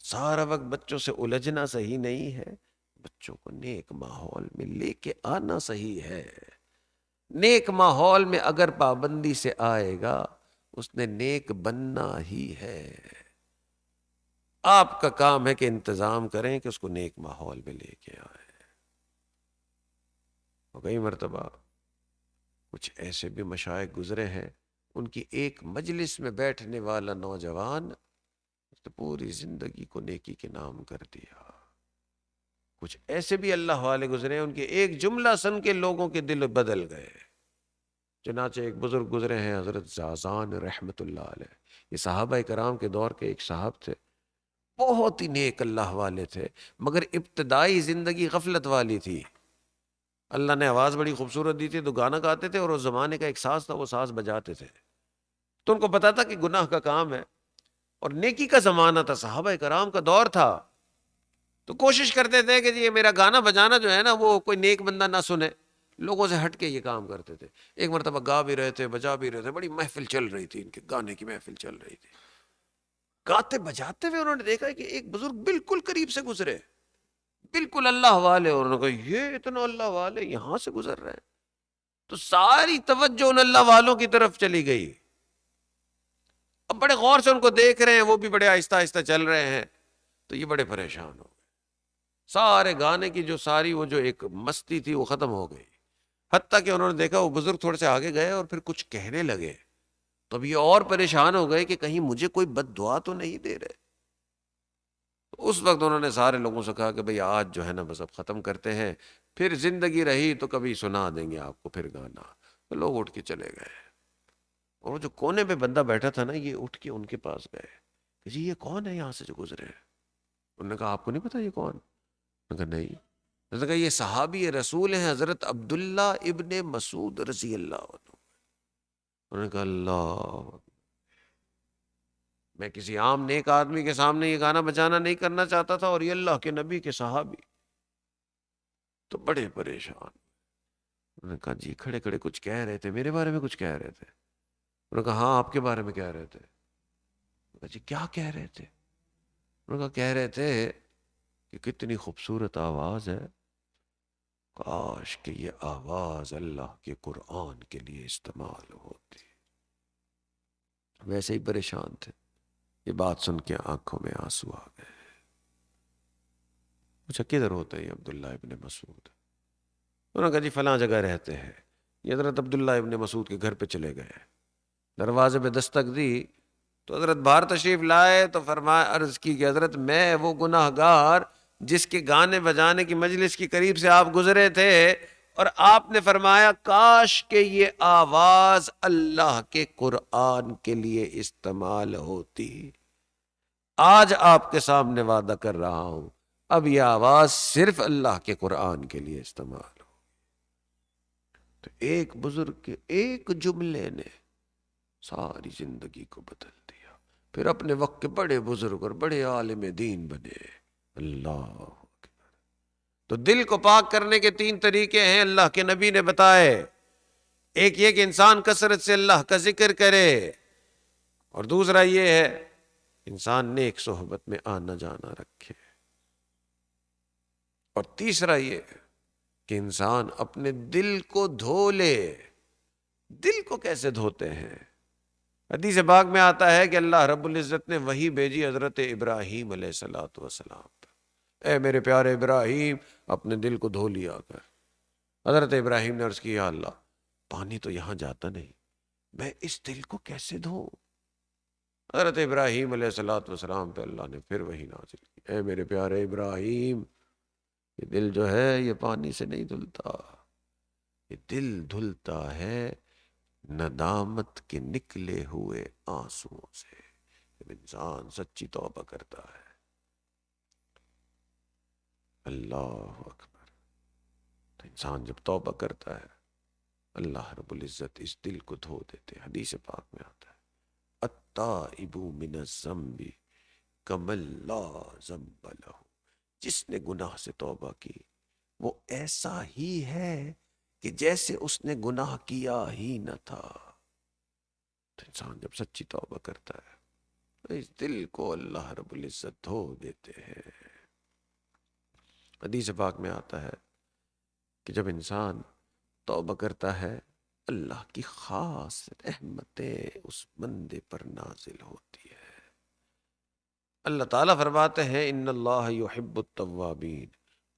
سارا وقت بچوں سے الجھنا صحیح نہیں ہے، بچوں کو نیک ماحول میں لے کے آنا صحیح ہے. نیک ماحول میں اگر پابندی سے آئے گا اس نے نیک بننا ہی ہے. آپ کا کام ہے کہ انتظام کریں کہ اس کو نیک ماحول میں لے کے آئے. اور کئی مرتبہ کچھ ایسے بھی مشائخ گزرے ہیں، ان کی ایک مجلس میں بیٹھنے والا نوجوان تو پوری زندگی کو نیکی کے نام کر دیا. کچھ ایسے بھی اللہ والے گزرے ہیں، ان کے ایک جملہ سن کے لوگوں کے دل بدل گئے. چنانچہ ایک بزرگ گزرے ہیں حضرت زازان رحمت اللہ علیہ. یہ صحابہ کرام کے دور کے ایک صاحب تھے، بہت ہی نیک اللہ والے تھے، مگر ابتدائی زندگی غفلت والی تھی. اللہ نے آواز بڑی خوبصورت دی تھی تو گانا گاتے تھے، اور اس زمانے کا ایک ساز تھا وہ ساز بجاتے تھے. تو ان کو پتا تھا کہ گناہ کا کام ہے اور نیکی کا زمانہ تھا، صحابہ کرام کا دور تھا. تو کوشش کرتے تھے کہ یہ میرا گانا بجانا جو ہے نا وہ کوئی نیک بندہ نہ سنے، لوگوں سے ہٹ کے یہ کام کرتے تھے. ایک مرتبہ گا بھی رہے تھے، بجا بھی رہے تھے، بڑی محفل چل رہی تھی، ان کے گانے کی محفل چل رہی تھی. گاتے بجاتے ہوئے انہوں نے دیکھا کہ ایک بزرگ بالکل قریب سے گزرے، بالکل اللہ والے، اور انہوں نے کہا یہ اتنا اللہ والے یہاں سے گزر رہے ہیں. تو ساری توجہ ان اللہ والوں کی طرف چلی گئی. اب بڑے غور سے ان کو دیکھ رہے ہیں، وہ بھی بڑے آہستہ آہستہ چل رہے ہیں. تو یہ بڑے پریشان ہو گئے. سارے گانے کی جو ساری وہ جو ایک مستی تھی وہ ختم ہو گئی. حتیٰ کہ انہوں نے دیکھا وہ بزرگ تھوڑے سے آگے گئے اور پھر کچھ کہنے لگے. تو اب یہ اور پریشان ہو گئے کہ کہیں مجھے کوئی بد دعا تو نہیں دے رہے. تو اس وقت انہوں نے سارے لوگوں سے کہا کہ بھئی آج جو ہے نا بس اب ختم کرتے ہیں، پھر زندگی رہی تو کبھی سنا دیں گے آپ کو پھر گانا. تو لوگ اٹھ کے چلے گئے. اور وہ جو کونے پہ بندہ بیٹھا تھا نا، یہ اٹھ کے ان کے پاس گئے کہ جی یہ کون ہے یہاں سے جو گزرے ہیں؟ انہوں نے کہا آپ کو نہیں پتا یہ کون؟ انہوں نے کہا نہیں. اس نے کہا یہ صحابی رسول ہیں حضرت عبداللہ ابن مسعود رضی اللہ عنہ۔ انہوں نے کہا اللہ، میں کسی عام نیک آدمی کے سامنے یہ گانا بجانا نہیں کرنا چاہتا تھا، اور یہ اللہ کے نبی کے صحابی تو بڑے پریشان۔ انہوں نے کہا جی کھڑے کھڑے کچھ کہہ رہے تھے میرے بارے میں، کچھ کہہ رہے تھے؟ انہوں نے کہا ہاں آپ کے بارے میں کہہ رہے تھے۔ کہا جی کیا کہہ رہے تھے؟ انہوں نے کہا کہہ رہے تھے کہ کتنی خوبصورت آواز ہے، کاش کہ یہ آواز اللہ کے قرآن کے لیے استعمال ہوتی۔ ویسے ہی پریشان تھے، یہ بات سن کے آنکھوں میں آنسو آ گئے۔ پوچھا کدھر ہوتا ہے یہ عبداللہ ابن مسعود؟ انہوں نے کہا جی فلاں جگہ رہتے ہیں۔ یہ حضرت عبداللہ ابن مسعود کے گھر پہ چلے گئے، دروازے پہ دستک دی تو حضرت باہر تشریف لائے تو فرمایا، عرض کی کہ حضرت میں وہ گناہ گار جس کے گانے بجانے کی مجلس کی قریب سے آپ گزرے تھے، اور آپ نے فرمایا کاش کہ یہ آواز اللہ کے قرآن کے لیے استعمال ہوتی۔ آج آپ کے سامنے وعدہ کر رہا ہوں اب یہ آواز صرف اللہ کے قرآن کے لیے استعمال ہو۔ تو ایک بزرگ کے ایک جملے نے ساری زندگی کو بدل دیا، پھر اپنے وقت کے بڑے بزرگ اور بڑے عالم دین بنے۔ اللہ اکبر۔ تو دل کو پاک کرنے کے 3 طریقے ہیں، اللہ کے نبی نے بتائے۔ ایک یہ کہ انسان کثرت سے اللہ کا ذکر کرے، اور دوسرا یہ ہے انسان نیک صحبت میں آنا جانا رکھے، اور تیسرا یہ کہ انسان اپنے دل کو دھو لے۔ دل کو کیسے دھوتے ہیں؟ حدیث پاک میں آتا ہے کہ اللہ رب العزت نے وحی بھیجی حضرت ابراہیم علیہ السلام پر، اے میرے پیارے ابراہیم اپنے دل کو دھو لیا کر۔ حضرت ابراہیم نے عرض کیا اللہ پانی تو یہاں جاتا نہیں، میں اس دل کو کیسے دھوں؟ حضرت ابراہیم علیہ السلام پہ اللہ نے پھر وحی نازل کی، اے میرے پیارے ابراہیم یہ دل جو ہے یہ پانی سے نہیں دھلتا، یہ دل دھلتا ہے ندامت کے نکلے ہوئے آنسوؤں سے۔ جب انسان سچی توبہ کرتا ہے، اللہ اکبر، تو انسان جب توبہ کرتا ہے اللہ رب العزت اس دل کو دھو دیتے۔ حدیث پاک میں آتا ہے التائب من الذنب کمن لا ذنب لہ، جس نے گناہ سے توبہ کی وہ ایسا ہی ہے کہ جیسے اس نے گناہ کیا ہی نہ تھا۔ تو انسان جب سچی توبہ کرتا ہے تو اس دل کو اللہ رب العزت دھو دیتے ہیں۔ حدیث پاک میں آتا ہے کہ جب انسان توبہ کرتا ہے اللہ کی خاص رحمتیں اس بندے پر نازل ہوتی ہے۔ اللہ تعالیٰ فرماتے ہیں ان اللہ یحب التوابین،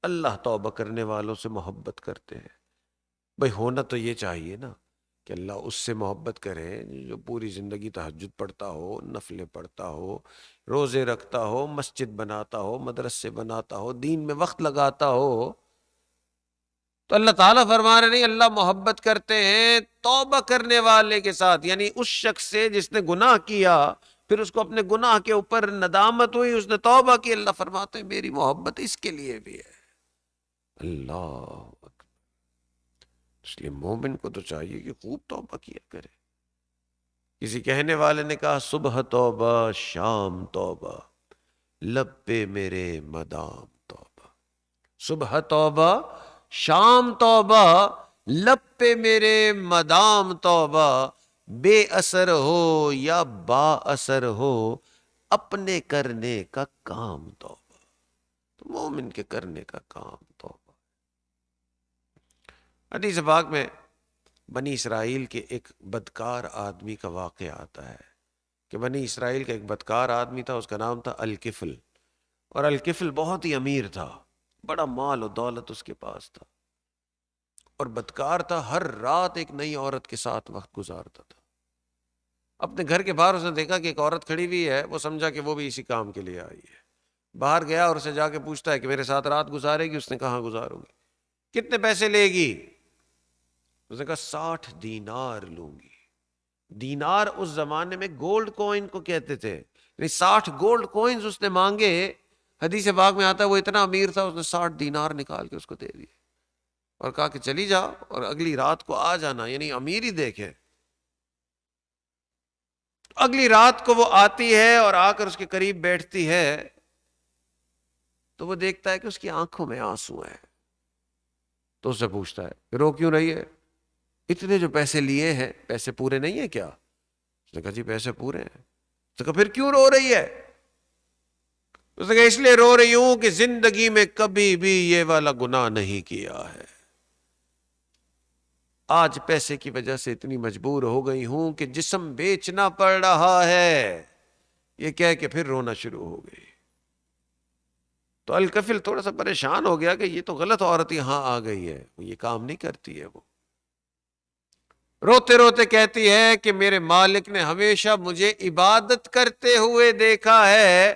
اللہ توبہ کرنے والوں سے محبت کرتے ہیں۔ بھئی ہونا تو یہ چاہیے نا کہ اللہ اس سے محبت کرے جو پوری زندگی تہجد پڑھتا ہو، نفلیں پڑھتا ہو، روزے رکھتا ہو، مسجد بناتا ہو، مدرسے بناتا ہو، دین میں وقت لگاتا ہو۔ تو اللہ تعالیٰ فرما رہے نہیں، اللہ محبت کرتے ہیں توبہ کرنے والے کے ساتھ، یعنی اس شخص سے جس نے گناہ کیا پھر اس کو اپنے گناہ کے اوپر ندامت ہوئی، اس نے توبہ کی، اللہ فرماتے ہیں میری محبت اس کے لیے بھی ہے۔ اللہ اکبر۔ اس لیے مومن کو تو چاہیے کہ خوب توبہ کیا کرے۔ کسی کہنے والے نے کہا صبح توبہ شام توبہ لب پہ میرے مدام توبہ، صبح توبہ شام توبہ لب پہ میرے مدام توبہ، بے اثر ہو یا با اثر ہو اپنے کرنے کا کام توبہ۔ تو مومن کے کرنے کا کام توبہ۔ حدیث پاک میں بنی اسرائیل کے ایک بدکار آدمی کا واقعہ آتا ہے کہ بنی اسرائیل کا ایک بدکار آدمی تھا، اس کا نام تھا الکفل، اور الکفل بہت ہی امیر تھا، بڑا مال و دولت اس کے پاس تھا، اور بدکار تھا، ہر رات ایک نئی عورت کے ساتھ وقت گزارتا تھا۔ اپنے گھر کے باہر اس نے دیکھا کہ ایک عورت کھڑی ہوئی ہے، وہ سمجھا کہ وہ بھی اسی کام کے لیے آئی ہے، باہر گیا اور اسے جا کے پوچھتا ہے کہ میرے ساتھ رات گزارے گی؟ اس نے کہاں گزاروں گی، کتنے پیسے لے گی؟ اس نے کہا 60 دینار لوں گی۔ دینار اس زمانے میں گولڈ کوئن کو کہتے تھے، یعنی 60 گولڈ کوئنز اس نے مانگے۔ حدیث پاک میں آتا ہے وہ اتنا امیر تھا، اس نے 60 دینار نکال کے اس کو دے دیے اور کہا کہ چلی جا اور اگلی رات کو آ جانا. یعنی امیر ہی دیکھے. اگلی رات کو وہ آتی ہے اور آ کر اس کے قریب بیٹھتی ہے تو وہ دیکھتا ہے کہ اس کی آنکھوں میں آنسو ہیں. تو اس سے پوچھتا ہے کہ رو کیوں رہی ہے؟ اتنے جو پیسے لیے ہیں پیسے پورے نہیں ہیں کیا؟ اس نے کہا جی پیسے پورے ہیں. اس نے کہا پھر کیوں رو رہی ہے؟ اس نے کہا اس لیے رو رہی ہوں کہ زندگی میں کبھی بھی یہ والا گناہ نہیں کیا ہے. آج پیسے کی وجہ سے اتنی مجبور ہو گئی ہوں کہ جسم بیچنا پڑ رہا ہے. یہ کہہ کے پھر رونا شروع ہو گئی. تو الکفل تھوڑا سا پریشان ہو گیا کہ یہ تو غلط عورت یہاں آ گئی ہے، یہ کام نہیں کرتی ہے. وہ روتے روتے کہتی ہے کہ میرے مالک نے ہمیشہ مجھے عبادت کرتے ہوئے دیکھا ہے،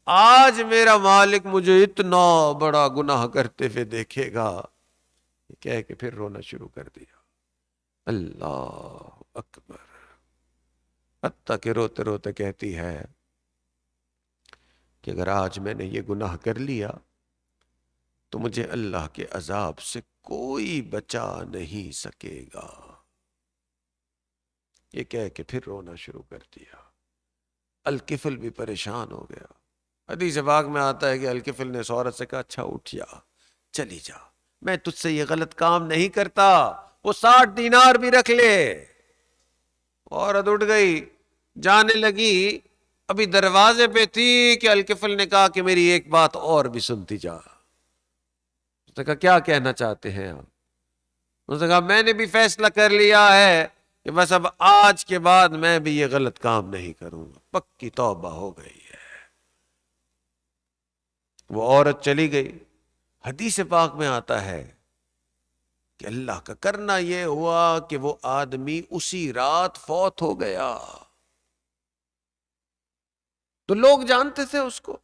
آج میرا مالک مجھے اتنا بڑا گناہ کرتے ہوئے دیکھے گا. کہہ کے پھر رونا شروع کر دیا. اللہ اکبر. حتیٰ کہ روتے روتے کہتی ہے کہ اگر آج میں نے یہ گناہ کر لیا تو مجھے اللہ کے عذاب سے کوئی بچا نہیں سکے گا. یہ کہہ کے پھر رونا شروع کر دیا. الکفل بھی پریشان ہو گیا. حدیث پاک میں آتا ہے کہ الکفل نے اس عورت سے کہا اچھا اٹھ جا، چلی جا، میں تجھ سے یہ غلط کام نہیں کرتا، وہ 60 دینار بھی رکھ لے. عورت اٹھ گئی، جانے لگی. ابھی دروازے پہ تھی کہ الکفل نے کہا کہ میری ایک بات اور بھی سنتی جا. اس نے کہا کیا کہنا چاہتے ہیں آپ؟ اس نے کہا میں نے بھی فیصلہ کر لیا ہے کہ بس اب آج کے بعد میں بھی یہ غلط کام نہیں کروں گا. پکی توبہ ہو گئی ہے. وہ عورت چلی گئی. حدیث پاک میں آتا ہے کہ اللہ کا کرنا یہ ہوا کہ وہ آدمی اسی رات فوت ہو گیا. تو لوگ جانتے تھے اس کو.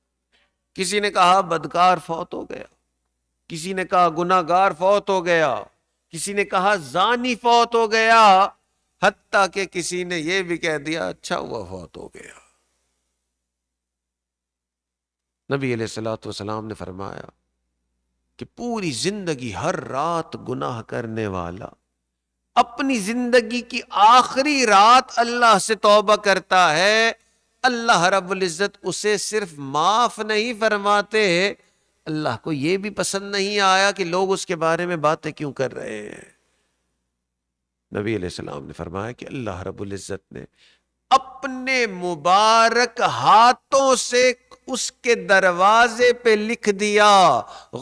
کسی نے کہا بدکار فوت ہو گیا، کسی نے کہا گناہگار فوت ہو گیا، کسی نے کہا زانی فوت ہو گیا، حتیٰ کہ کسی نے یہ بھی کہہ دیا اچھا ہوا فوت ہو گیا. نبی علیہ الصلوۃ والسلام نے فرمایا کہ پوری زندگی ہر رات گناہ کرنے والا اپنی زندگی کی آخری رات اللہ سے توبہ کرتا ہے، اللہ رب العزت اسے صرف معاف نہیں فرماتے، اللہ کو یہ بھی پسند نہیں آیا کہ لوگ اس کے بارے میں باتیں کیوں کر رہے ہیں. نبی علیہ السلام نے فرمایا کہ اللہ رب العزت نے اپنے مبارک ہاتھوں سے اس کے دروازے پہ لکھ دیا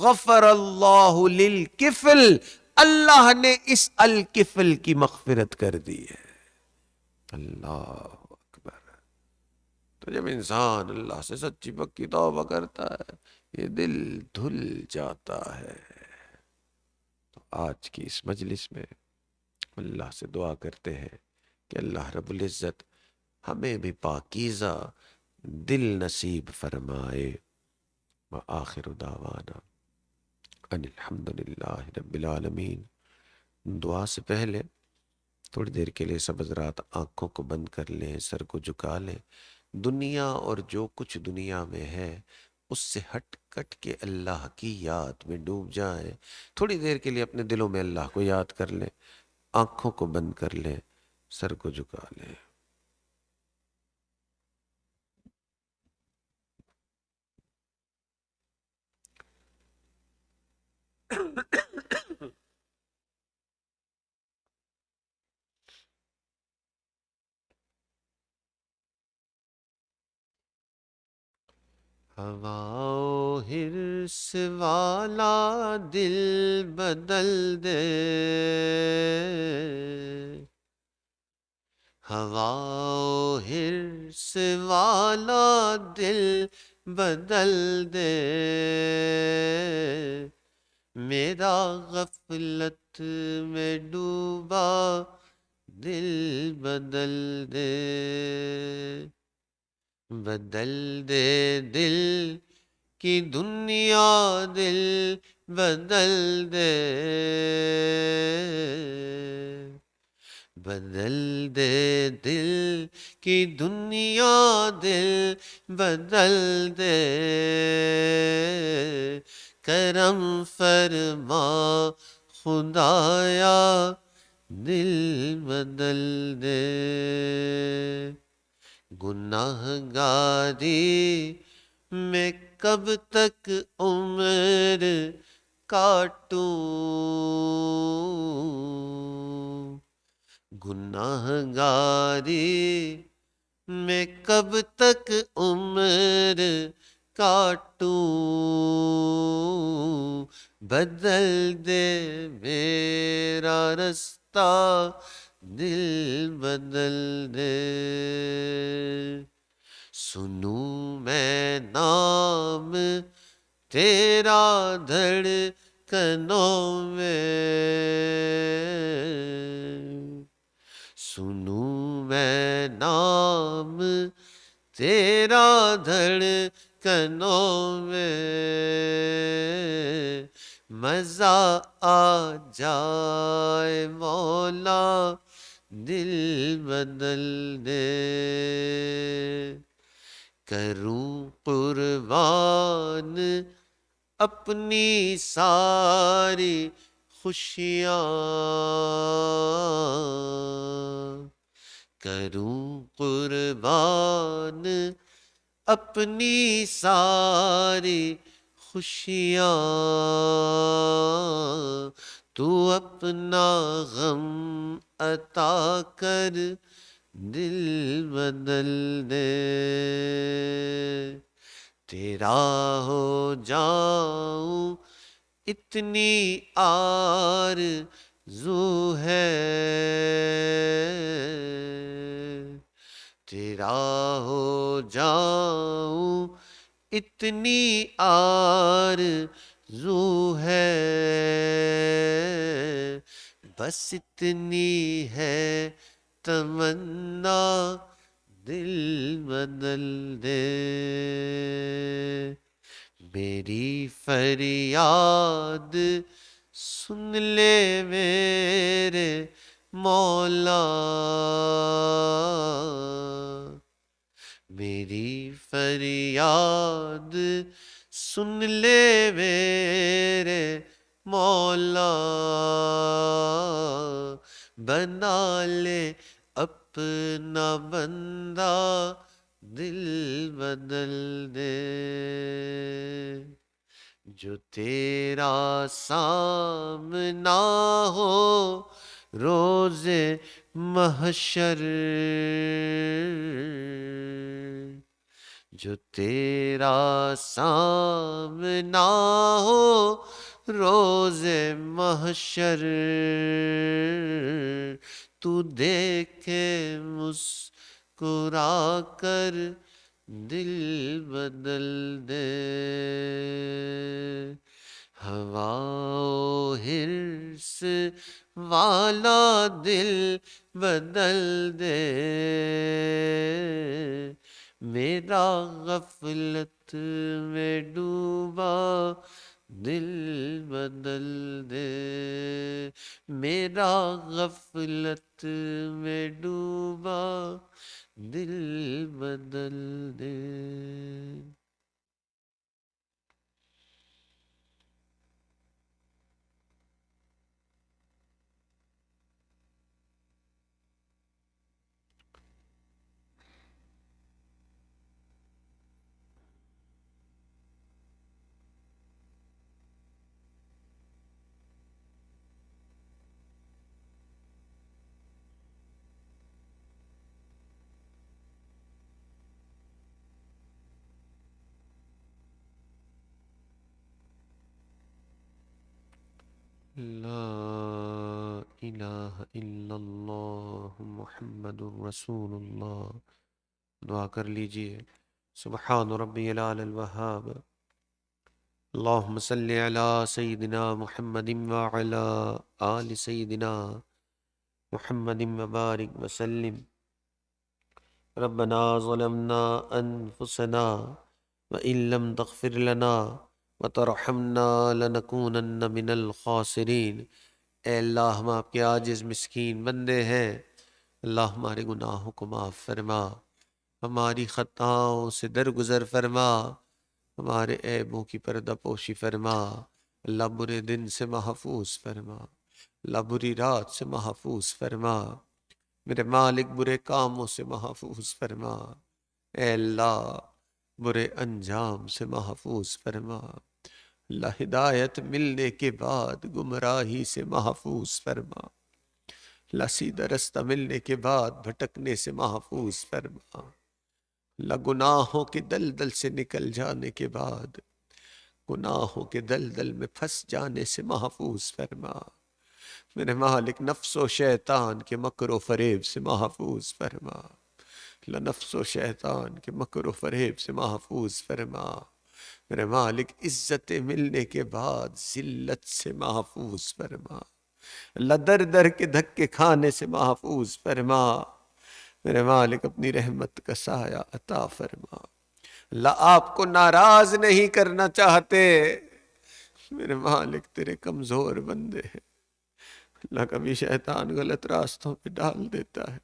غفر اللہ للکفل، اللہ نے اس الکفل کی مغفرت کر دی ہے. اللہ اکبر. تو جب انسان اللہ سے سچی پکی توبہ کرتا ہے یہ دل دھل جاتا ہے. تو آج کی اس مجلس میں اللہ سے دعا کرتے ہیں کہ اللہ رب العزت ہمیں بھی پاکیزہ دل نصیب فرمائے. وآخر دعوانا ان الحمدللہ رب العالمین. دعا سے پہلے تھوڑی دیر کے لیے سب حضرات آنکھوں کو بند کر لیں، سر کو جھکا لیں. دنیا اور جو کچھ دنیا میں ہے اس سے ہٹ کٹ کے اللہ کی یاد میں ڈوب جائیں. تھوڑی دیر کے لیے اپنے دلوں میں اللہ کو یاد کر لیں. آنکھوں کو بند کر لیں، سر کو جھکا لیں. ہوا و حرص والا دل بدل دے، ہوا و حرص والا دل بدل دے، میرا غفلت میں ڈوبا دل بدل دے. بدل دے دل کی دنیا، دل بدل دے، بدل دے دل کی دنیا، دل بدل دے، کرم فرما خدایا، دل بدل دے۔ گناہ گاری میں کب تک عمر کاٹوں، گناہ گاری میں کب تک عمر کاٹوں، بدل دے میرا رستہ، دل بدل دے۔ سنوں میں نام تیرا دھڑکنوں میں، سنوں میں نام تیرا دھڑکنوں میں، مزہ آ جائے مولا، دل بدل دے۔ کروں قربان اپنی ساری خوشیاں، کروں قربان اپنی ساری خوشیاں، تو اپنا غم عطا کر، دل بدل دے۔ تیرا ہو جاؤں اتنی آرزو ہے، تیرا ہو جاؤں اتنی آرزو ہے، بس اتنی ہے تمنا، دل بدل دے۔ میری فریاد سن لے میرے مولا، میری فریاد سن لے میرے مولا، بنا لے اپنا بندہ، دل بدل دے۔ جو تیرا سامنا ہو روز محشر، جو تیرا سامنا ہو روز محشر، تو دیکھے مسکرا کر، دل بدل دے۔ ہوا و حرص والا دل بدل دے، میرا غفلت میں ڈوبا دل بدل دے، میرا غفلت میں ڈوبا دل بدل دے۔ لا الہ الا اللہ محمد الرسول اللہ۔ دعا کر لیجئے۔ سبحان ربی العلی الوہاب، اللہم صلی علی سیدنا محمد وعلی آل سیدنا محمد وبارک وسلم۔ ربنا ظلمنا انفسنا وإن لم تغفر لنا وترحمنا لنکونن من الخاسرین۔ اے اللہ، ہم آپ کے عاجز مسکین بندے ہیں، اللہ ہمارے گناہوں کو معاف فرما، ہماری خطاؤں سے درگزر فرما، ہمارے عیبوں کی پردہ پوشی فرما، اللہ برے دن سے محفوظ فرما، اللہ بری رات سے محفوظ فرما، میرے مالک برے کاموں سے محفوظ فرما، اے اللہ برے انجام سے محفوظ فرما، اللہ ہدایت ملنے کے بعد گمراہی سے محفوظ فرما، اللہ سیدھا رستہ ملنے کے بعد بھٹکنے سے محفوظ فرما، اللہ گناہوں کے دلدل سے نکل جانے کے بعد گناہوں کے دلدل میں پھنس جانے سے محفوظ فرما، میرے مالک نفس و شیطان کے مکر و فریب سے محفوظ فرما، اللہ نفس و شیطان کے مکر و فریب سے محفوظ فرما، میرے مالک عزت ملنے کے بعد ذلت سے محفوظ فرما، اللہ در در کے دھکے کھانے سے محفوظ فرما، میرے مالک اپنی رحمت کا سایہ عطا فرما، اللہ آپ کو ناراض نہیں کرنا چاہتے، میرے مالک تیرے کمزور بندے ہیں، اللہ کبھی شیطان غلط راستوں پہ ڈال دیتا ہے،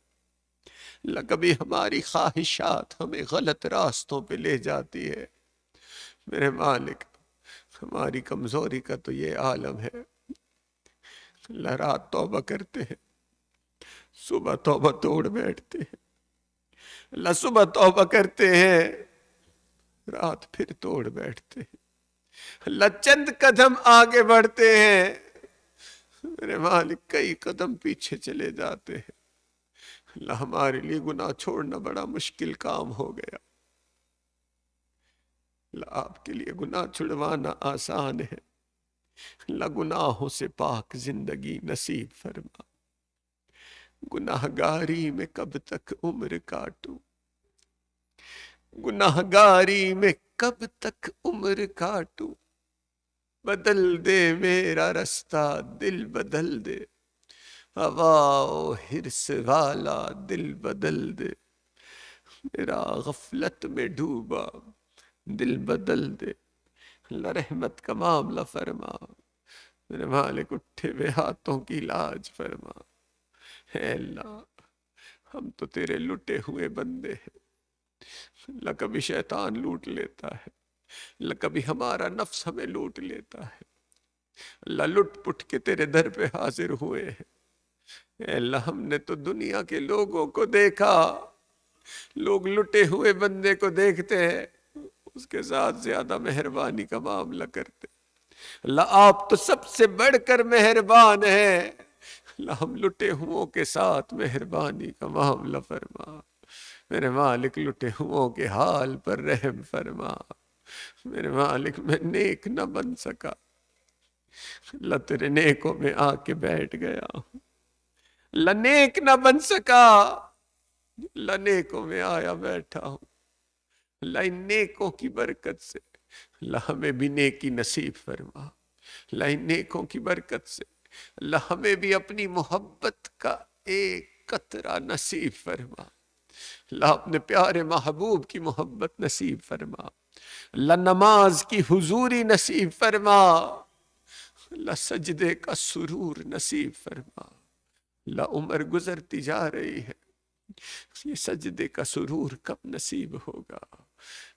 اللہ کبھی ہماری خواہشات ہمیں غلط راستوں پہ لے جاتی ہے، میرے مالک ہماری کمزوری کا تو یہ عالم ہے، اللہ رات توبہ کرتے ہیں، صبح توبہ توڑ بیٹھتے ہیں، اللہ صبح توبہ کرتے ہیں، رات پھر توڑ بیٹھتے ہیں، اللہ چند قدم آگے بڑھتے ہیں، میرے مالک کئی قدم پیچھے چلے جاتے ہیں، اللہ ہمارے لیے گناہ چھوڑنا بڑا مشکل کام ہو گیا، اللہ آپ کے لیے گناہ چھڑوانا آسان ہے، اللہ گناہوں سے پاک زندگی نصیب فرما، گناہ گاری میں کب تک عمر کاٹوں، گناہ گاری میں کب تک عمر کاٹوں، بدل دے میرا رستہ دل بدل دے، ہوا و حرص والا دل بدل دے، میرا غفلت میں ڈوبا دل بدل دے، اللہ رحمت کا معاملہ فرما، میرے مالک اٹھے ہوئے ہاتھوں کی لاج فرما، اے اللہ ہم تو تیرے لٹے ہوئے بندے ہیں، اللہ کبھی شیطان لوٹ لیتا ہے، اللہ کبھی ہمارا نفس ہمیں لوٹ لیتا ہے، اللہ لٹ پٹ کے تیرے در پہ حاضر ہوئے ہیں، اے اللہ ہم نے تو دنیا کے لوگوں کو دیکھا، لوگ لٹے ہوئے بندے کو دیکھتے ہیں اس کے ساتھ زیادہ مہربانی کا معاملہ کرتے، اللہ آپ تو سب سے بڑھ کر مہربان ہیں، اللہ ہم لٹے ہوئوں کے ساتھ مہربانی کا معاملہ فرما، میرے مالک لٹے ہوئوں کے حال پر رحم فرما، میرے مالک میں نیک نہ بن سکا، اللہ تیرے نیکوں میں آ کے بیٹھ گیا ہوں، اللہ نیک نہ بن سکا، اللہ نیکوں میں آیا بیٹھا ہوں، اللہ ان نیکوں کی برکت سے اللہ ہمیں بھی نیکی نصیب فرما، اللہ ان نیکوں کی برکت سے اللہ ہمیں بھی اپنی محبت کا ایک قطرہ نصیب فرما، اللہ اپنے پیارے محبوب کی محبت نصیب فرما، اللہ نماز کی حضوری نصیب فرما، اللہ سجدے کا سرور نصیب فرما، اللہ عمر گزرتی جا رہی ہے، یہ سجدے کا سرور کب نصیب ہوگا،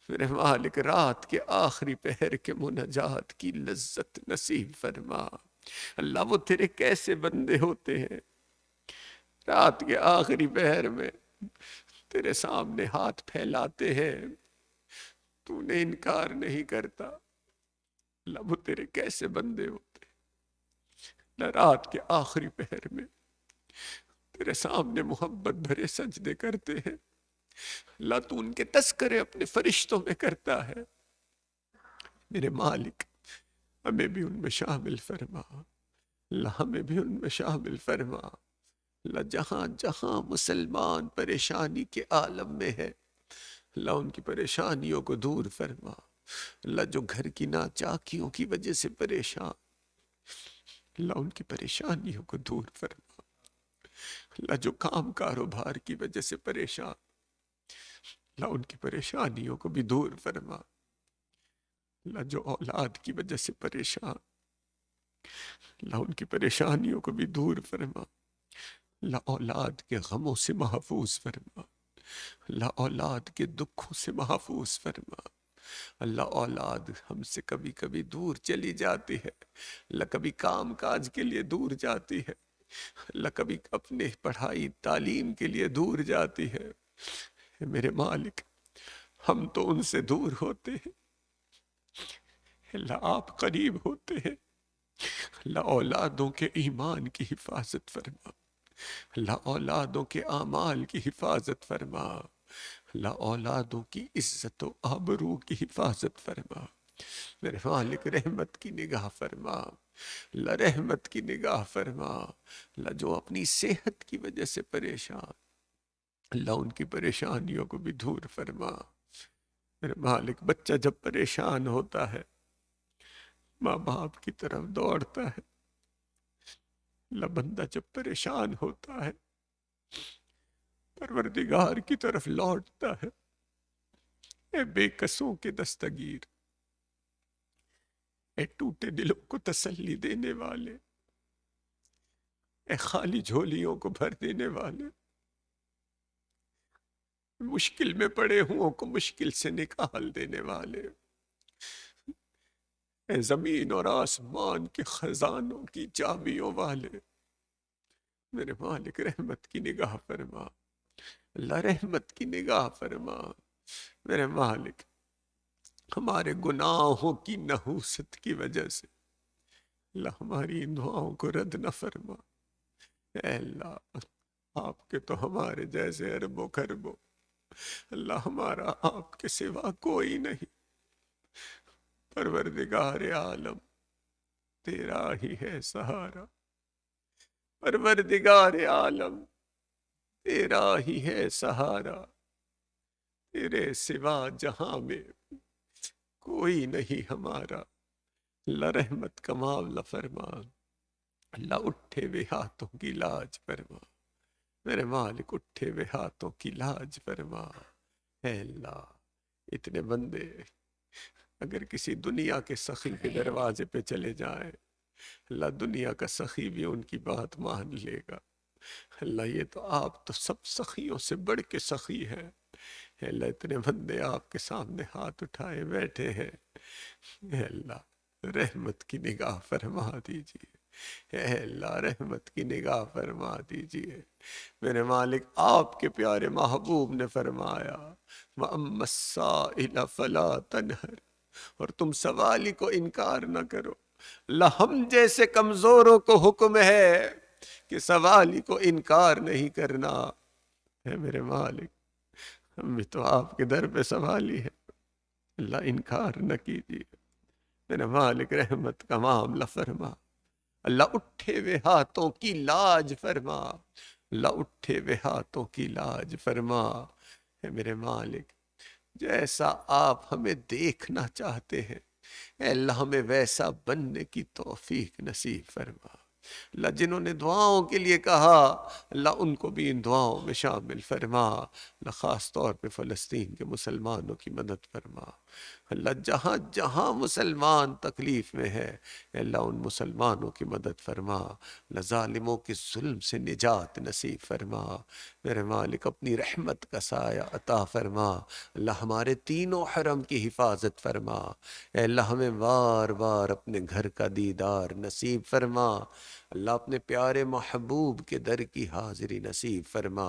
میرے مالک رات کے آخری پہر کے مناجات کی لذت نصیب فرما، اللہ وہ تیرے کیسے بندے ہوتے ہیں رات کے آخری پہر میں تیرے سامنے ہاتھ پھیلاتے ہیں، تو نے انکار نہیں کرتا، اللہ وہ تیرے کیسے بندے ہوتے ہیں، اللہ رات کے آخری پہر میں تیرے سامنے محبت بھرے سجدے کرتے ہیں، اللہ تو ان کے تذکرے اپنے فرشتوں میں کرتا ہے، میرے مالک ہمیں بھی ان میں شامل فرما، اللہ ہمیں بھی ان میں شامل فرما، اللہ جہاں جہاں مسلمان پریشانی کے عالم میں ہے اللہ ان کی پریشانیوں کو دور فرما، اللہ جو گھر کی ناچاکیوں کی وجہ سے پریشان اللہ ان کی پریشانیوں کو دور فرما، اللہ جو کام کاروبار کی وجہ سے پریشان اللہ ان کی پریشانیوں کو بھی دور فرما، اللہ جو اولاد کی وجہ سے پریشان اللہ ان کی پریشانیوں کو بھی دور فرما، اللہ اولاد کے غموں سے محفوظ فرما، اللہ اولاد کے دکھوں سے محفوظ فرما۔ اللہ اولاد ہم سے کبھی کبھی دور چلی جاتی ہے، اللہ کبھی کام کاج کے لیے دور جاتی ہے، اللہ کبھی اپنے پڑھائی تعلیم کے لیے دور جاتی ہے۔ اے میرے مالک، ہم تو ان سے دور ہوتے ہیں، اللہ آپ قریب ہوتے ہیں۔ اللہ اولادوں کے ایمان کی حفاظت فرما، اللہ اولادوں کے اعمال کی حفاظت فرما، اللہ اولادوں کی عزت و آبرو کی حفاظت فرما۔ میرے مالک رحمت کی نگاہ فرما، اللہ رحمت کی نگاہ فرما۔ اللہ جو اپنی صحت کی وجہ سے پریشان، اللہ ان کی پریشانیوں کو بھی دور فرما۔ میرے مالک بچہ جب پریشان ہوتا ہے ماں باپ کی طرف دوڑتا ہے، اللہ بندہ جب پریشان ہوتا ہے پروردگار کی طرف لوٹتا ہے۔ اے بے قصوں کے دستگیر، اے ٹوٹے دلوں کو تسلی دینے والے، اے خالی جھولیوں کو بھر دینے والے، مشکل میں پڑے ہوں کو مشکل سے نکال دینے والے، اے زمین اور آسمان کے خزانوں کی چابیوں والے، میرے مالک رحمت کی نگاہ فرما، اللہ رحمت کی نگاہ فرما۔ میرے مالک ہمارے گناہوں کی نحوست کی وجہ سے اللہ ہماری ان دعاؤں کو رد نہ فرما۔ اے اللہ آپ کے تو ہمارے جیسے اربوں خربوں، اللہ ہمارا آپ کے سوا کوئی نہیں۔ پروردگار عالم تیرا ہی ہے سہارا، پروردگار عالم تیرا ہی ہے سہارا، تیرے سوا جہاں میں کوئی نہیں ہمارا۔ اللہ رحمت کا معاملہ فرما، اللہ اٹھے ہوئے ہاتھوں کی لاج فرما، میرے مالک اٹھے ہوئے ہاتھوں کی لاج فرما۔ اے اللہ اتنے بندے اگر کسی دنیا کے سخی کے دروازے پہ چلے جائیں، اللہ دنیا کا سخی بھی ان کی بات مان لے گا۔ اللہ یہ تو آپ تو سب سخیوں سے بڑھ کے سخی ہیں۔ اے اللہ اتنے بندے آپ کے سامنے ہاتھ اٹھائے بیٹھے ہیں، اے اللہ رحمت کی نگاہ فرما دیجیے، اے اللہ رحمت کی نگاہ فرما دیجیے۔ میرے مالک آپ کے پیارے محبوب نے فرمایا وَأَمَّا السَّائِلَ فَلَا تَنْهَرْ، اور تم سوالی کو انکار نہ کرو۔ اللہ ہم جیسے کمزوروں کو حکم ہے کہ سوالی کو انکار نہیں کرنا۔ اے میرے مالک ہم بھی تو آپ کے در پہ سوالی ہے، اللہ انکار نہ کیجیے۔ میرے مالک رحمت کا معاملہ فرما، اللہ اٹھے ہوئے ہاتھوں کی لاج فرما، اللہ اٹھے ہوئے ہاتھوں کی لاج فرما۔ اے میرے مالک جیسا آپ ہمیں دیکھنا چاہتے ہیں، اے اللہ ہمیں ویسا بننے کی توفیق نصیب فرما۔ اللہ جنہوں نے دعاؤں کے لیے کہا اللہ ان کو بھی ان دعاؤں میں شامل فرما۔ اللہ خاص طور پہ فلسطین کے مسلمانوں کی مدد فرما۔ اللہ جہاں جہاں مسلمان تکلیف میں ہے اے اللہ ان مسلمانوں کی مدد فرما۔ اللہ ظالموں کے ظلم سے نجات نصیب فرما۔ میرے مالک اپنی رحمت کا سایہ عطا فرما۔ اللہ ہمارے تینوں حرم کی حفاظت فرما۔ اے اللہ ہمیں بار بار اپنے گھر کا دیدار نصیب فرما۔ اللہ اپنے پیارے محبوب کے در کی حاضری نصیب فرما۔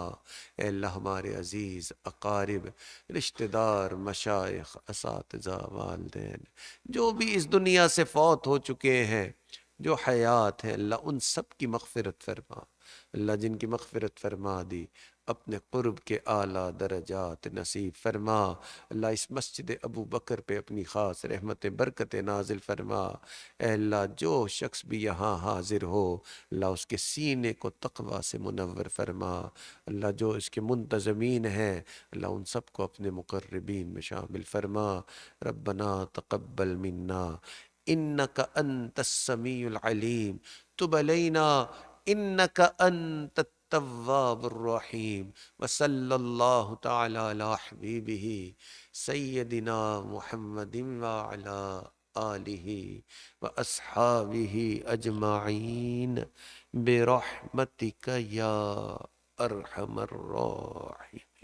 اے اللہ ہمارے عزیز اقارب، رشتہ دار، مشائخ، اساتذہ، والدین جو بھی اس دنیا سے فوت ہو چکے ہیں، جو حیات ہیں، اللہ ان سب کی مغفرت فرما۔ اللہ جن کی مغفرت فرما دی اپنے قرب کے اعلیٰ درجات نصیب فرما۔ اللہ اس مسجد ابو بکر پہ اپنی خاص رحمت برکت نازل فرما۔ اے اللہ جو شخص بھی یہاں حاضر ہو اللہ اس کے سینے کو تقوی سے منور فرما۔ اللہ جو اس کے منتظمین ہیں اللہ ان سب کو اپنے مقربین میں شامل فرما۔ ربنا تقبل منا انک انت السمیع العلیم، تب علینا انک انت التواب الرحیم، وصلی اللہ تعالی علی حبیبہ سیدنا محمد وعلی آلہ واصحابہ اجمعین برحمتک یا ارحم الراحمین.